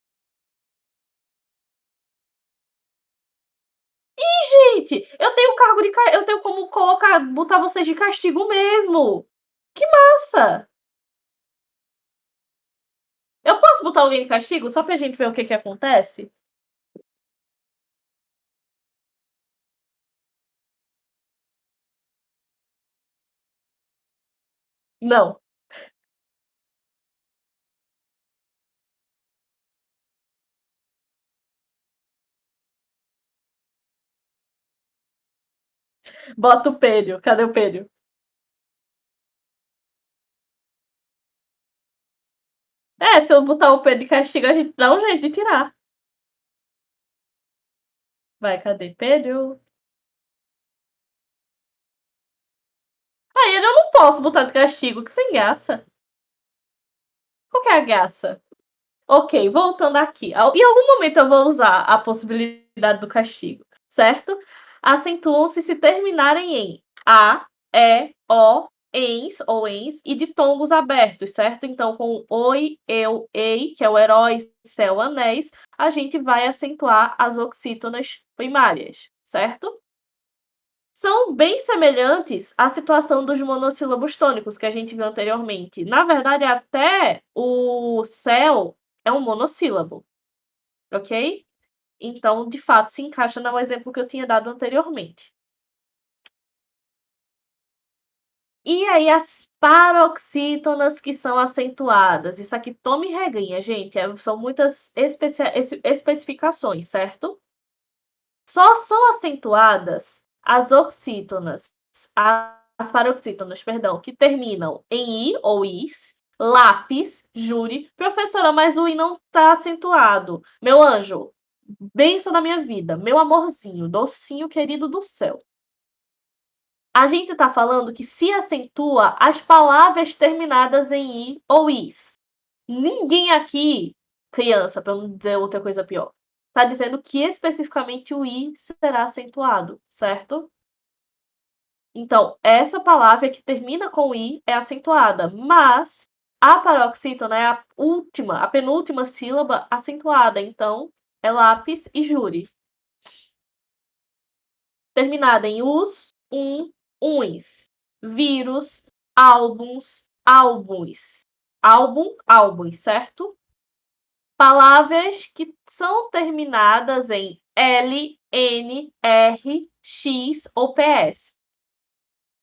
Gente, eu tenho cargo de. Eu tenho como botar vocês de castigo mesmo. Que massa! Eu posso botar alguém de castigo só pra gente ver o que acontece? Não. Bota o pêdio. Cadê o pêdio? É, se eu botar o pêdio de castigo, a gente dá um jeito de tirar. Vai, cadê pêdio? Aí eu não posso botar de castigo, que sem graça. Qual que é a graça? Ok, voltando aqui. Em algum momento eu vou usar a possibilidade do castigo, certo? Acentuam-se se terminarem em a, o, ens ou ens e de tongos abertos, certo? Então, com oi, eu, ei, que é o herói, céu, anéis, a gente vai acentuar as oxítonas primárias, certo? São bem semelhantes à situação dos monossílabos tônicos que a gente viu anteriormente. Na verdade, até o céu é um monossílabo, ok? Então, de fato, se encaixa no exemplo que eu tinha dado anteriormente. E aí, as paroxítonas que são acentuadas. Isso aqui tome regrinha, gente. São muitas especificações, certo? Só são acentuadas as oxítonas, as paroxítonas, perdão, que terminam em i ou is, lápis, júri. Professora, mas o i não está acentuado. Meu anjo, bênção da minha vida, meu amorzinho, docinho querido do céu. A gente está falando que se acentua as palavras terminadas em i ou is. Ninguém aqui, criança, para não dizer outra coisa pior, está dizendo que especificamente o i será acentuado, certo? Então, essa palavra que termina com i é acentuada, mas a paroxítona é a penúltima sílaba acentuada. Então, é lápis e júri. Terminada em us, uns. Vírus, álbuns, álbuns. Álbuns, certo? Palavras que são terminadas em L, N, R, X ou PS.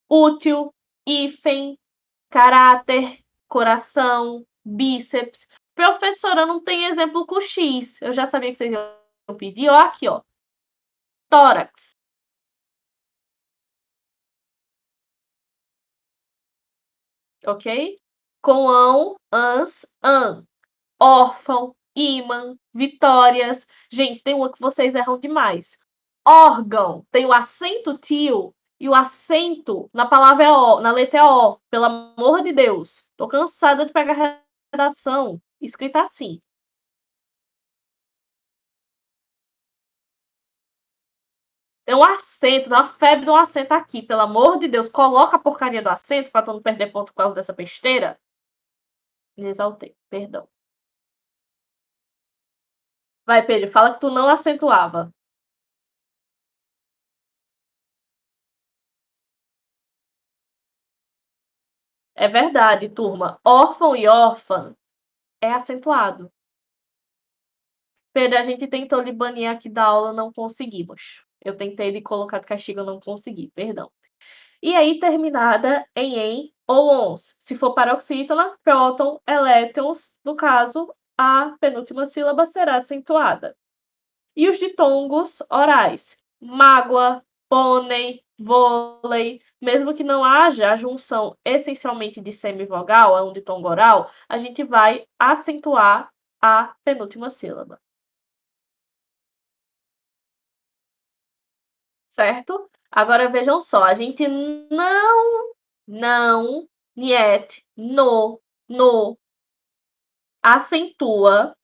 Útil, hífen, caráter, coração, bíceps. Professora, não tem exemplo com X. Eu já sabia que vocês iam pedir. Ó, aqui, ó. Tórax. Ok? Com ans, an. Órfão, ímã, vitórias. Gente, tem uma que vocês erram demais. Órgão. Tem o acento tio e o acento na palavra O, na letra O. Pelo amor de Deus. Tô cansada de pegar redação escrita assim. Tem um acento, dá uma febre de um acento aqui. Pelo amor de Deus, coloca a porcaria do acento pra tu não perder ponto por causa dessa besteira. Me exaltei, perdão. Vai, Pedro, fala que tu não acentuava. É verdade, turma. Órfão e órfã é acentuado. Pedro, a gente tentou lhe banir aqui da aula, não conseguimos. Eu tentei lhe colocar de castigo, não consegui, perdão. E aí, terminada em ou ons. Se for paroxítona, próton, elétrons. No caso, a penúltima sílaba será acentuada. E os ditongos orais. Mágoa, pônei, vôlei. Mesmo que não haja a junção essencialmente de semivogal, é um ditongo oral, a gente vai acentuar a penúltima sílaba. Certo? Agora vejam só, a gente não, niet, no, acentua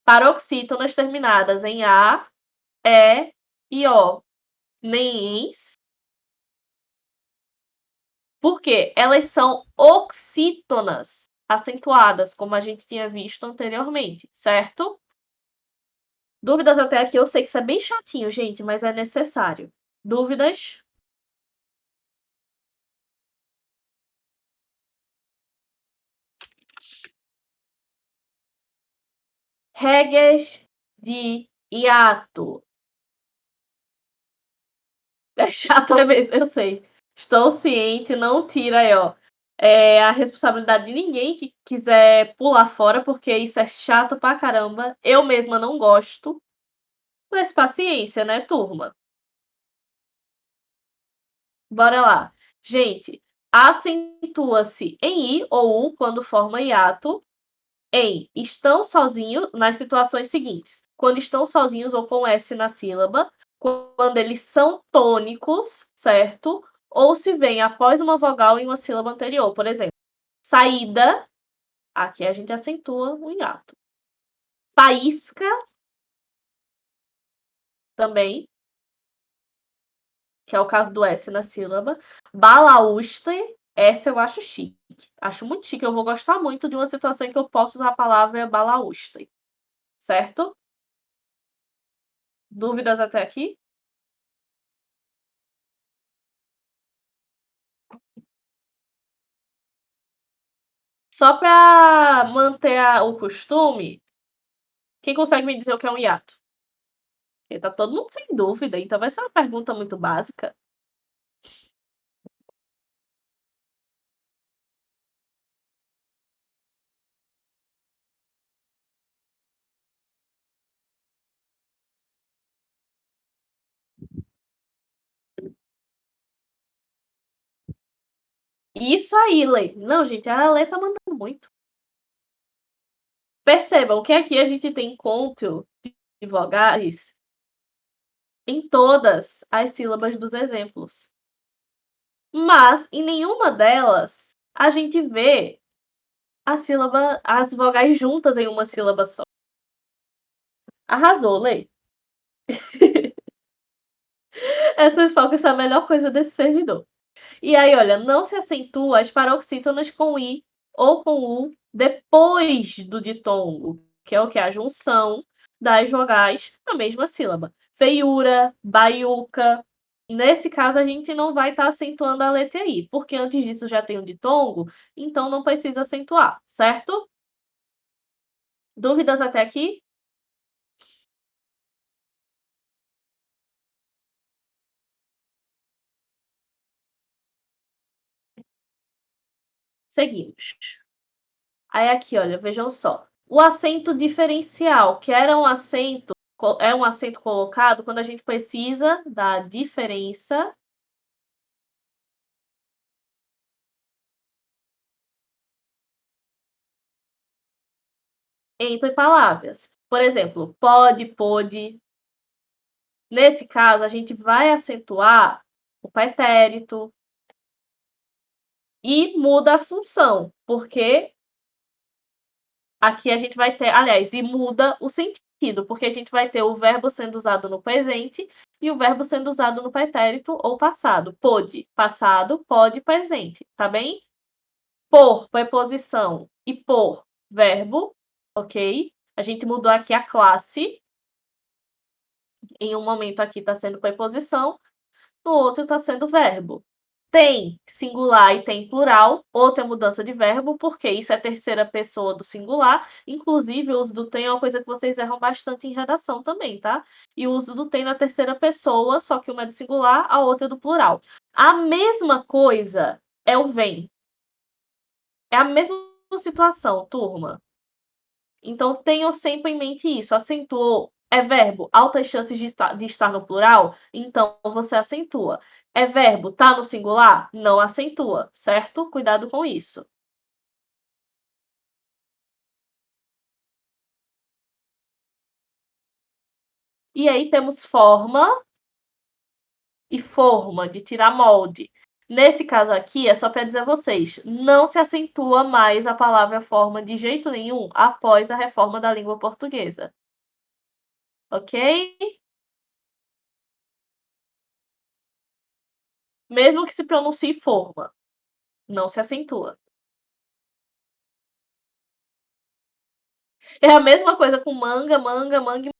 paroxítonas terminadas em a, e o, nem ins, porque elas são oxítonas acentuadas, como a gente tinha visto anteriormente, certo? Dúvidas até aqui? Eu sei que isso é bem chatinho, gente, mas é necessário. Dúvidas? Regras de hiato. É chato, é mesmo, eu sei. Estou ciente, não tira aí, ó. é a responsabilidade de ninguém que quiser pular fora, porque isso é chato pra caramba. Eu mesma não gosto, mas paciência, né, turma? Bora lá. Gente, acentua-se em i ou u quando forma hiato em estão sozinhos nas situações seguintes: quando estão sozinhos ou com S na sílaba, quando eles são tônicos, certo? Ou se vem após uma vogal em uma sílaba anterior. Por exemplo, saída, aqui a gente acentua o hiato. Faísca, também, que é o caso do S na sílaba. Balaústre, essa eu acho chique. Acho muito chique. Eu vou gostar muito de uma situação em que eu posso usar a palavra balaústre, certo? Dúvidas até aqui? Só para manter o costume, quem consegue me dizer o que é um hiato? Porque tá todo mundo sem dúvida, então vai ser uma pergunta muito básica. Isso aí, Lê. Não, gente, a Lê tá mandando muito. Percebam que aqui a gente tem encontro de vogais em todas as sílabas dos exemplos. Mas em nenhuma delas a gente vê as vogais juntas em uma sílaba só. Arrasou, Lê. Essas focas são a melhor coisa desse servidor. E aí, olha, não se acentua as paroxítonas com i ou com u depois do ditongo, que é o que? A junção das vogais na mesma sílaba. Feiura, baiuca. Nesse caso, a gente não vai estar acentuando a letra i, porque antes disso já tem o ditongo, então não precisa acentuar, certo? Dúvidas até aqui? Seguimos. Aí aqui, olha, vejam só. O acento diferencial, que era um acento, é um acento colocado quando a gente precisa da diferença entre palavras. Por exemplo, pode, pôde. Nesse caso, a gente vai acentuar o pretérito e muda a função, porque aqui a gente vai ter, aliás, e muda o sentido, porque a gente vai ter o verbo sendo usado no presente e o verbo sendo usado no pretérito ou passado. Pôde, passado, pode, presente, tá bem? Por, preposição e por, verbo, ok? A gente mudou aqui a classe. Em um momento aqui está sendo preposição, no outro está sendo verbo. Tem singular e tem plural, outra mudança de verbo, porque isso é terceira pessoa do singular. Inclusive, o uso do tem é uma coisa que vocês erram bastante em redação também, tá? E o uso do tem na terceira pessoa, só que uma é do singular, a outra é do plural. A mesma coisa é o vem. É a mesma situação, turma. Então, tenham sempre em mente isso. Acentuou é verbo, altas chances de estar no plural, então você acentua. É verbo, tá no singular? Não acentua, certo? Cuidado com isso. E aí temos forma e forma, de tirar molde. Nesse caso aqui, é só para dizer a vocês, não se acentua mais a palavra forma de jeito nenhum após a reforma da língua portuguesa. Ok? Mesmo que se pronuncie forma, não se acentua. É a mesma coisa com manga, manga, manga.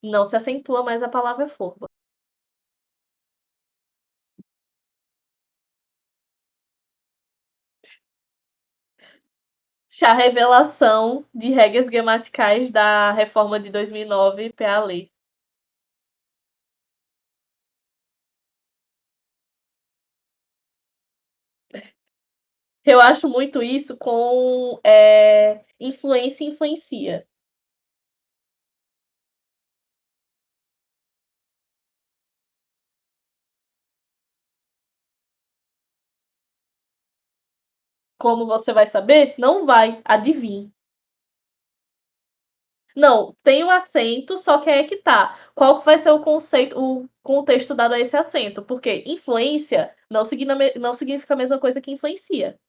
Não se acentua mais a palavra forma. A revelação de regras gramaticais da reforma de 2009 para a lei. Eu acho muito isso com influência e influencia. Como você vai saber? Não vai, adivinhe. Não, tem o acento, só que é que tá. Qual que vai ser o conceito, o contexto dado a esse acento? Porque influência não significa a mesma coisa que influencia.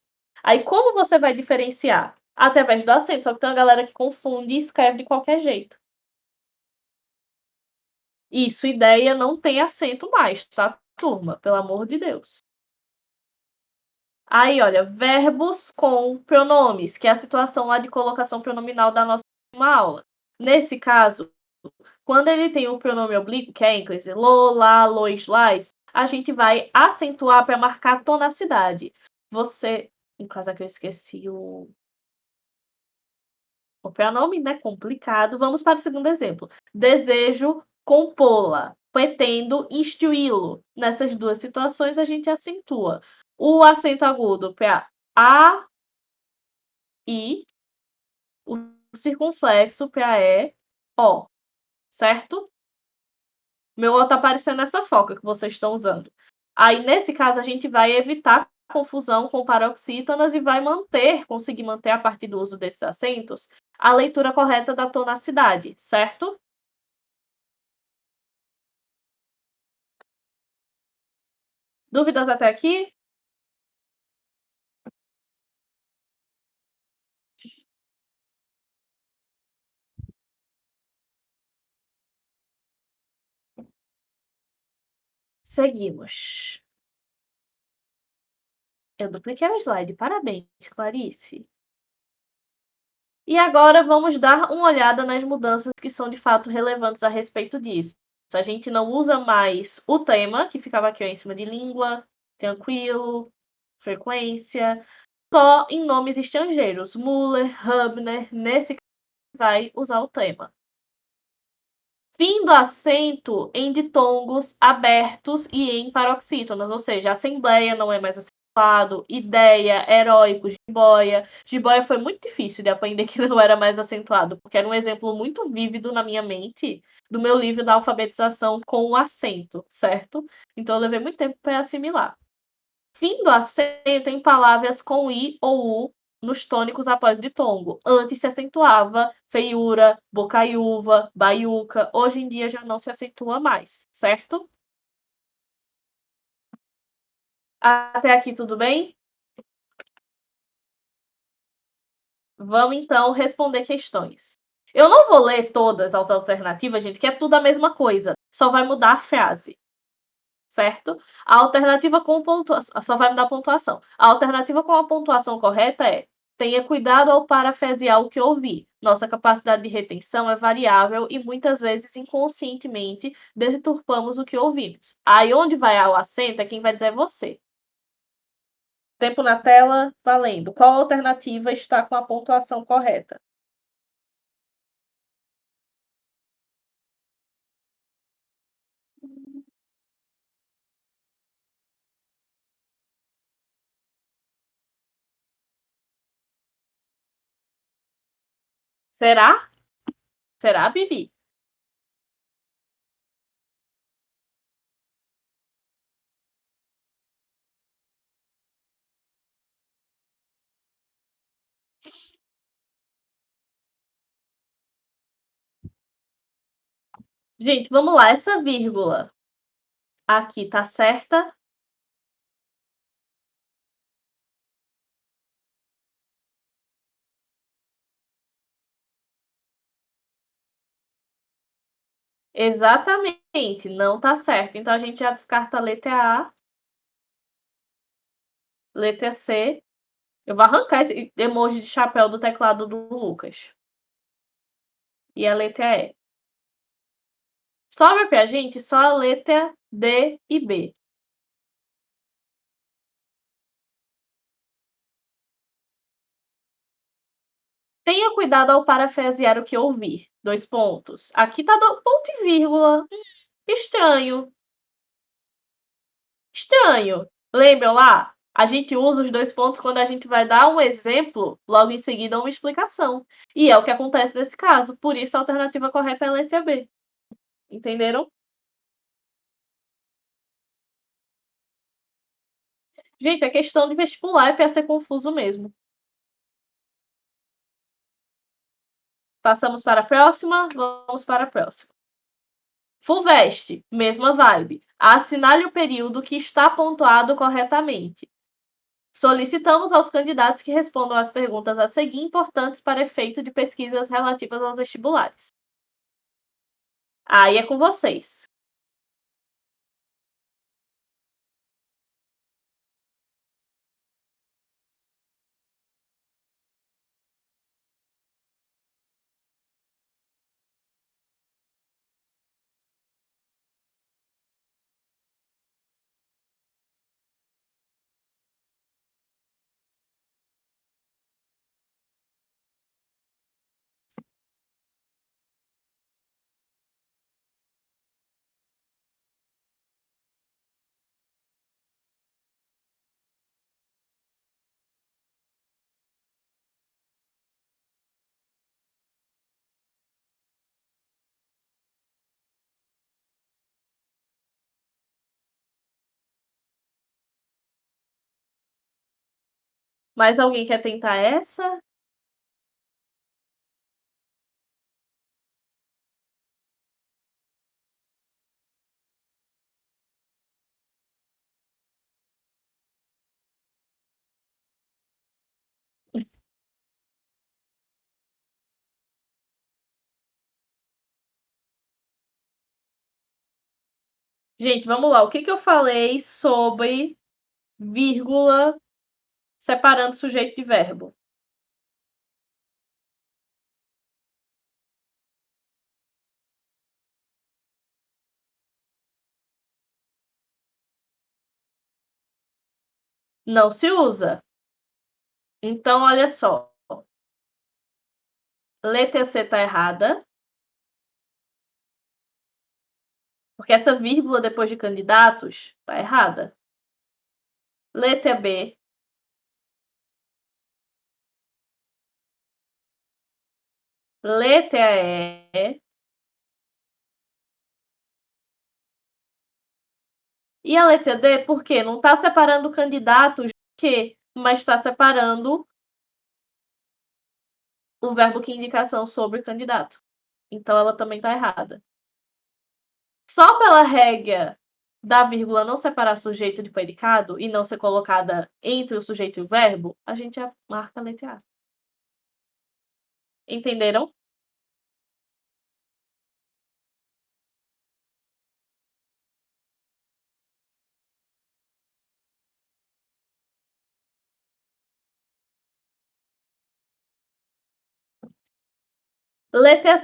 Aí como você vai diferenciar? Através do acento, só que tem uma galera que confunde e escreve de qualquer jeito. Isso, ideia não tem acento mais, tá, turma? Pelo amor de Deus. Aí, olha, verbos com pronomes, que é a situação lá de colocação pronominal da nossa última aula. Nesse caso, quando ele tem o pronome oblíquo, que é em inglês, lo, lá, lois, lais, a gente vai acentuar para marcar tonacidade. Você, no caso aqui eu esqueci o pronome, né? Complicado. Vamos para o segundo exemplo. Desejo compô-la, pretendo instruí-lo. Nessas duas situações a gente acentua. O acento agudo para a, i, o circunflexo para e, o, certo? Meu O tá parecendo essa foca que vocês estão usando. Aí, nesse caso, a gente vai evitar confusão com paroxítonas e vai conseguir manter, a partir do uso desses acentos, a leitura correta da tonacidade, certo? Dúvidas até aqui? Seguimos. Eu dupliquei o slide. Parabéns, Clarice. E agora vamos dar uma olhada nas mudanças que são de fato relevantes a respeito disso. A gente não usa mais o tema, que ficava aqui ó, em cima de língua, tranquilo, frequência, só em nomes estrangeiros. Müller, Hübner, nesse caso vai usar o tema. Fim do acento em ditongos abertos e em paroxítonas, ou seja, assembleia não é mais acentuado, ideia, heróico, jiboia. Jiboia foi muito difícil de aprender que não era mais acentuado, porque era um exemplo muito vívido na minha mente do meu livro da alfabetização com o acento, certo? Então eu levei muito tempo para assimilar. Fim do acento em palavras com i ou u nos tônicos após ditongo. Antes se acentuava feiura, bocaiúva, baiuca. Hoje em dia já não se acentua mais, certo? Até aqui tudo bem? Vamos então responder questões. Eu não vou ler todas as alternativas, gente, que é tudo a mesma coisa. Só vai mudar a frase, certo? A alternativa com pontuação só vai mudar a pontuação. A alternativa com a pontuação correta é: tenha cuidado ao parafrasear o que ouvir. Nossa capacidade de retenção é variável e muitas vezes inconscientemente deturpamos o que ouvimos. Aí onde vai o acento é quem vai dizer é você. Tempo na tela, valendo. Qual alternativa está com a pontuação correta? Será? Será, Bibi? Gente, vamos lá. Essa vírgula aqui tá certa? Exatamente, não tá certo. Então a gente já descarta a letra A, letra C. Eu vou arrancar esse emoji de chapéu do teclado do Lucas. E a letra E. Sobra pra gente só a letra D e B. Tenha cuidado ao parafrasear o que ouvir. 2 pontos. Aqui tá do ponto e vírgula. Estranho, estranho. Lembram lá? A gente usa os 2 pontos quando a gente vai dar um exemplo, logo em seguida uma explicação. E é o que acontece nesse caso, por isso a alternativa correta é a letra B. Entenderam? Gente, a questão de vestibular é para ser confuso mesmo. Passamos para a próxima? Vamos para a próxima. FUVEST, mesma vibe. Assinale o período que está pontuado corretamente. Solicitamos aos candidatos que respondam às perguntas a seguir importantes para efeito de pesquisas relativas aos vestibulares. Aí é com vocês. Mais alguém quer tentar essa? Gente, vamos lá. O que eu falei sobre vírgula separando sujeito de verbo? Não se usa. Então, olha só. Letra C está errada, porque essa vírgula depois de candidatos está errada. Letra B. Letra E. E a letra D, por quê? Não está separando candidatos que, mas está separando o verbo que indicação sobre o candidato. Então ela também está errada. Só pela regra da vírgula não separar sujeito de predicado e não ser colocada entre o sujeito e o verbo, a gente já marca a letra A. Entenderam? Letra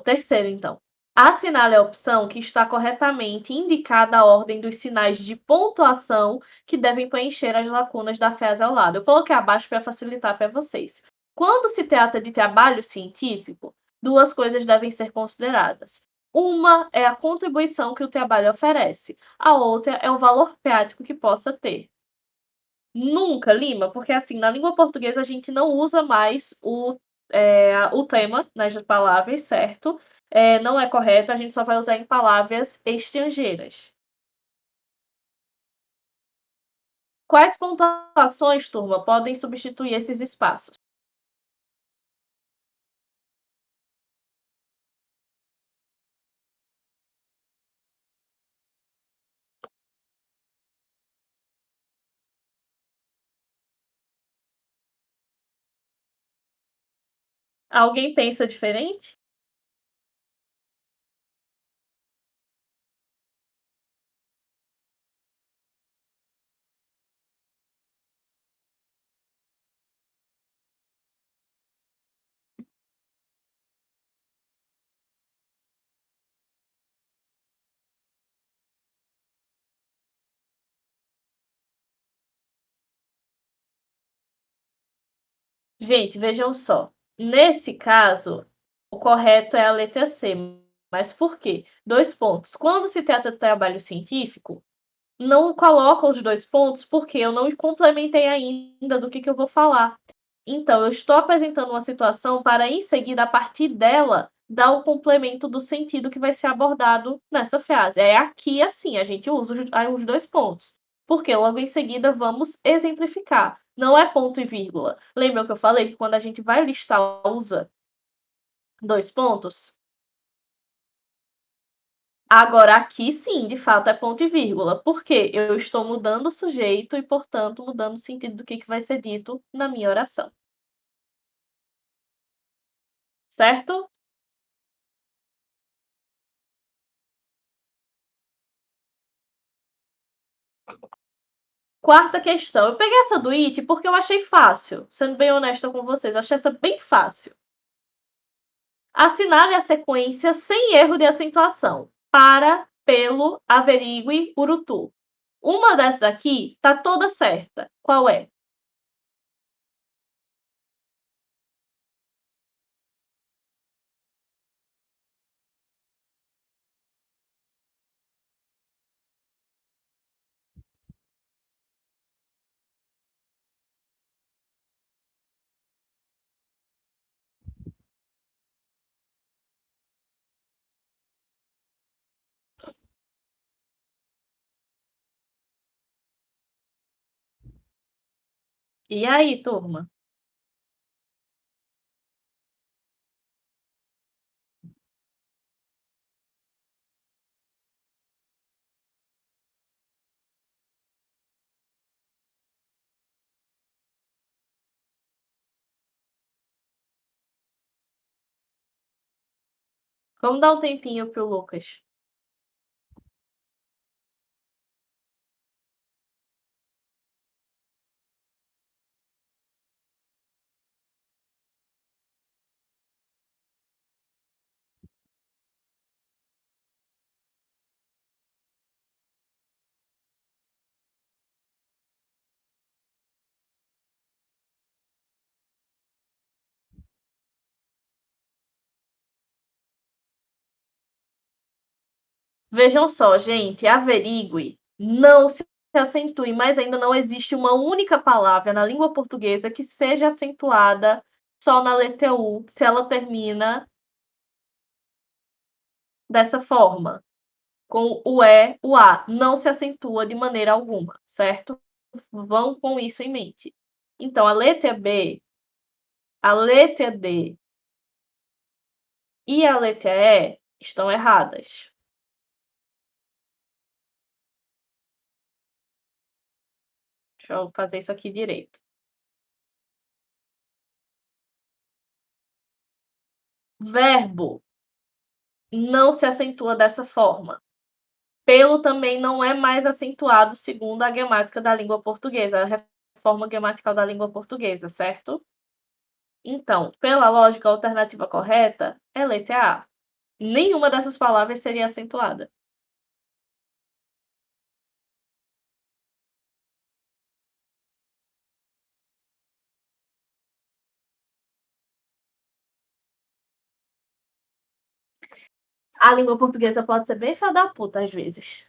terceiro, então. Assinale a opção que está corretamente indicada a ordem dos sinais de pontuação que devem preencher as lacunas da frase ao lado. Eu coloquei abaixo para facilitar para vocês. Quando se trata de trabalho científico, duas coisas devem ser consideradas. Uma é a contribuição que o trabalho oferece, a outra é o valor prático que possa ter. Nunca, Lima, porque assim, na língua portuguesa a gente não usa mais o tema nas palavras, certo? Não é correto, a gente só vai usar em palavras estrangeiras. Quais pontuações, turma, podem substituir esses espaços? Alguém pensa diferente? Gente, vejam só. Nesse caso, o correto é a letra C. Mas por quê? 2 pontos. Quando se trata de trabalho científico, não coloca os 2 pontos, porque eu não complementei ainda do que eu vou falar. Então, eu estou apresentando uma situação para, em seguida, a partir dela, dar o complemento do sentido que vai ser abordado nessa frase. É aqui, assim, a gente usa os 2 pontos, porque logo em seguida vamos exemplificar. Não é ponto e vírgula. Lembra que eu falei que quando a gente vai listar, usa 2 pontos? Agora, aqui sim, de fato, é ponto e vírgula, porque eu estou mudando o sujeito e, portanto, mudando o sentido do que vai ser dito na minha oração. Certo? Quarta questão. Eu peguei essa do IT porque eu achei fácil, sendo bem honesta com vocês, eu achei essa bem fácil. Assinale a sequência sem erro de acentuação. Para, pelo, averigue, urutu. Uma dessas aqui tá toda certa. Qual é? E aí, turma? Vamos dar um tempinho pro Lucas. Vejam só, gente, averigue não se acentue, mas ainda não existe uma única palavra na língua portuguesa que seja acentuada só na letra U, se ela termina dessa forma, com o E, o A, não se acentua de maneira alguma, certo? Vão com isso em mente. Então, a letra B, a letra D e a letra E estão erradas. Deixa eu fazer isso aqui direito. Verbo não se acentua dessa forma. Pelo também não é mais acentuado segundo a gramática da língua portuguesa, a reforma gramatical da língua portuguesa, certo? Então, pela lógica, a alternativa correta é letra A. Nenhuma dessas palavras seria acentuada. A língua portuguesa pode ser bem filha da puta às vezes.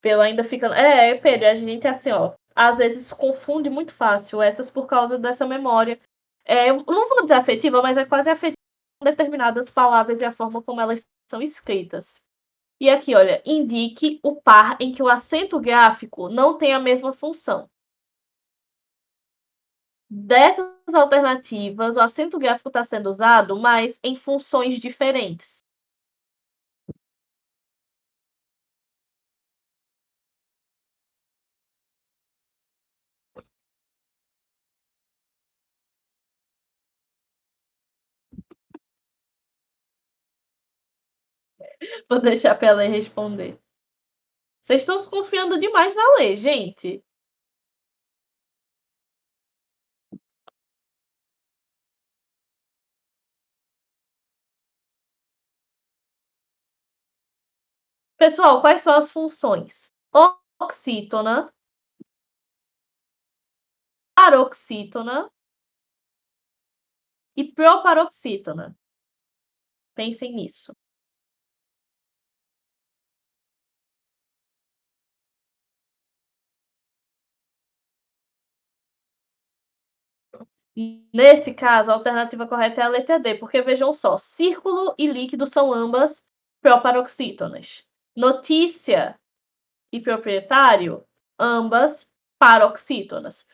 Pelo ainda fica. Pedro, a gente assim, ó. Às vezes confunde muito fácil essas por causa dessa memória. Eu não vou dizer afetiva, mas é quase afetiva com determinadas palavras e a forma como elas são escritas. E aqui, olha, indique o par em que o acento gráfico não tem a mesma função. Dessas alternativas, o acento gráfico está sendo usado, mas em funções diferentes. Vou deixar para ela responder. Vocês estão se confiando demais na lei, gente. Pessoal, quais são as funções? Oxítona, paroxítona e proparoxítona. Pensem nisso. Nesse caso, a alternativa correta é a letra D, porque vejam só, círculo e líquido são ambas proparoxítonas. Notícia e proprietário, ambas paroxítonas.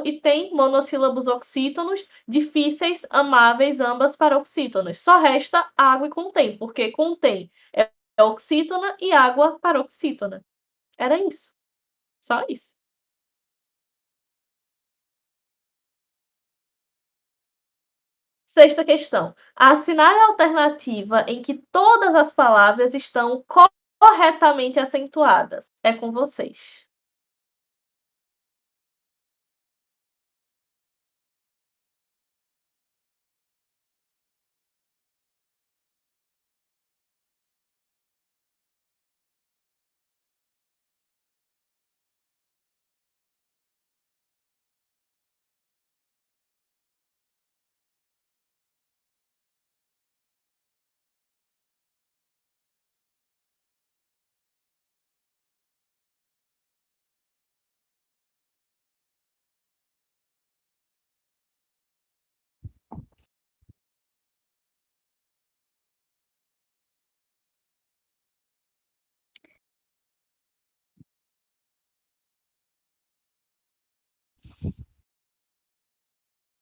E tem monossílabos oxítonos, difíceis, amáveis, ambas paroxítonas. Só resta água e contém, porque contém é oxítona e água paroxítona. Era isso. Só isso. Sexta questão. Assinale a alternativa em que todas as palavras estão corretamente acentuadas. É com vocês.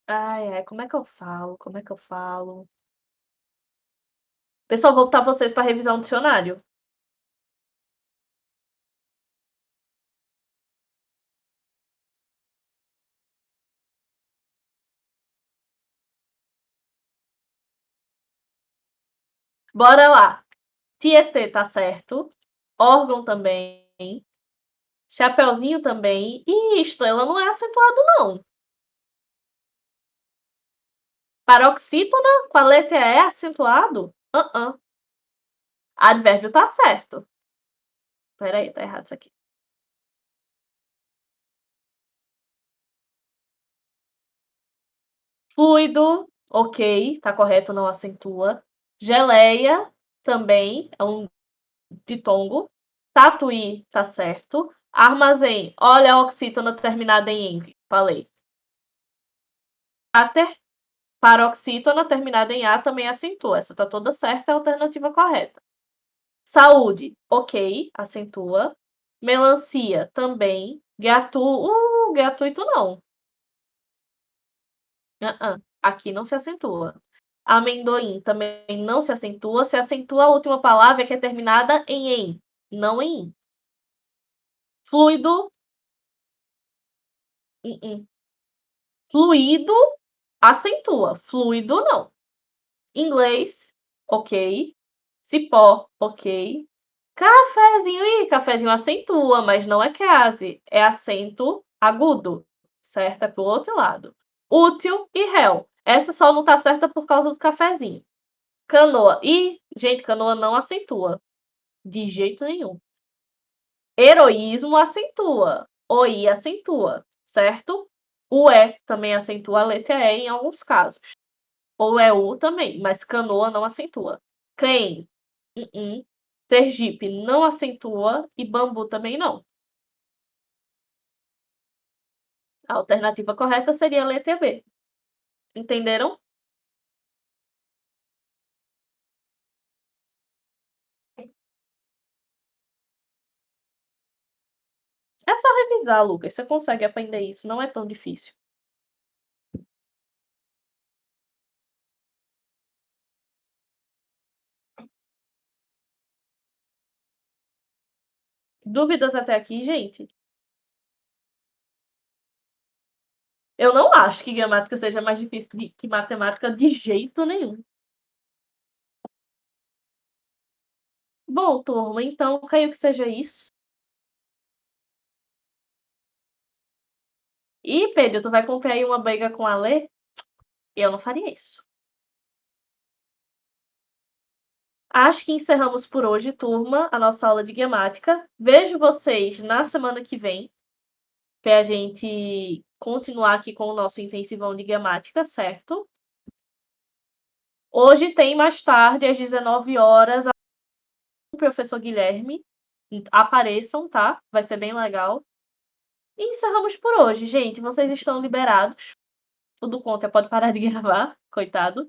Ai, ai, como é que eu falo? Como é que eu falo? Pessoal, vou botar vocês para revisar um dicionário. Bora lá. Tietê tá certo. Órgão também. Chapeuzinho também. E estrela não é acentuado, não. Paroxítona com a letra E acentuado? Advérbio tá certo. Peraí, tá errado isso aqui. Fluido, ok, tá correto, não acentua. Geleia, também, é um ditongo. Tatuí, tá certo. Armazém, olha a oxítona terminada em eng, falei. Áter, paroxítona terminada em A também acentua. Essa tá toda certa, é a alternativa correta. Saúde, ok, acentua. Melancia, também. Gratuito não. Aqui não se acentua. Amendoim também não se acentua. Se acentua a última palavra que é terminada em, não em in. Fluido, uh-uh. Fluido, acentua. Fluido, não. Inglês, ok. Cipó, ok. Cafezinho, cafezinho acentua, mas não é crase. É acento agudo, certo? É pro outro lado. Útil e réu. Essa só não tá certa por causa do cafezinho. Canoa. Gente, canoa não acentua. De jeito nenhum. Heroísmo acentua. O I acentua, certo? O E também acentua a letra E em alguns casos. Ou é U também, mas canoa não acentua. Creme. Sergipe não acentua e bambu também não. A alternativa correta seria a letra B. Entenderam? É só revisar, Lucas. Você consegue aprender isso, não é tão difícil. Dúvidas até aqui, gente? Eu não acho que gramática seja mais difícil que matemática de jeito nenhum. Bom, turma, então creio que seja isso. E Pedro, tu vai comprar aí uma briga com a Lê? Eu não faria isso. Acho que encerramos por hoje, turma, a nossa aula de gramática. Vejo vocês na semana que vem, para a gente continuar aqui com o nosso intensivão de gramática, certo? Hoje tem mais tarde, às 19 horas, o professor Guilherme. Apareçam, tá? Vai ser bem legal. E encerramos por hoje, gente. Vocês estão liberados. O do Conta pode parar de gravar, coitado.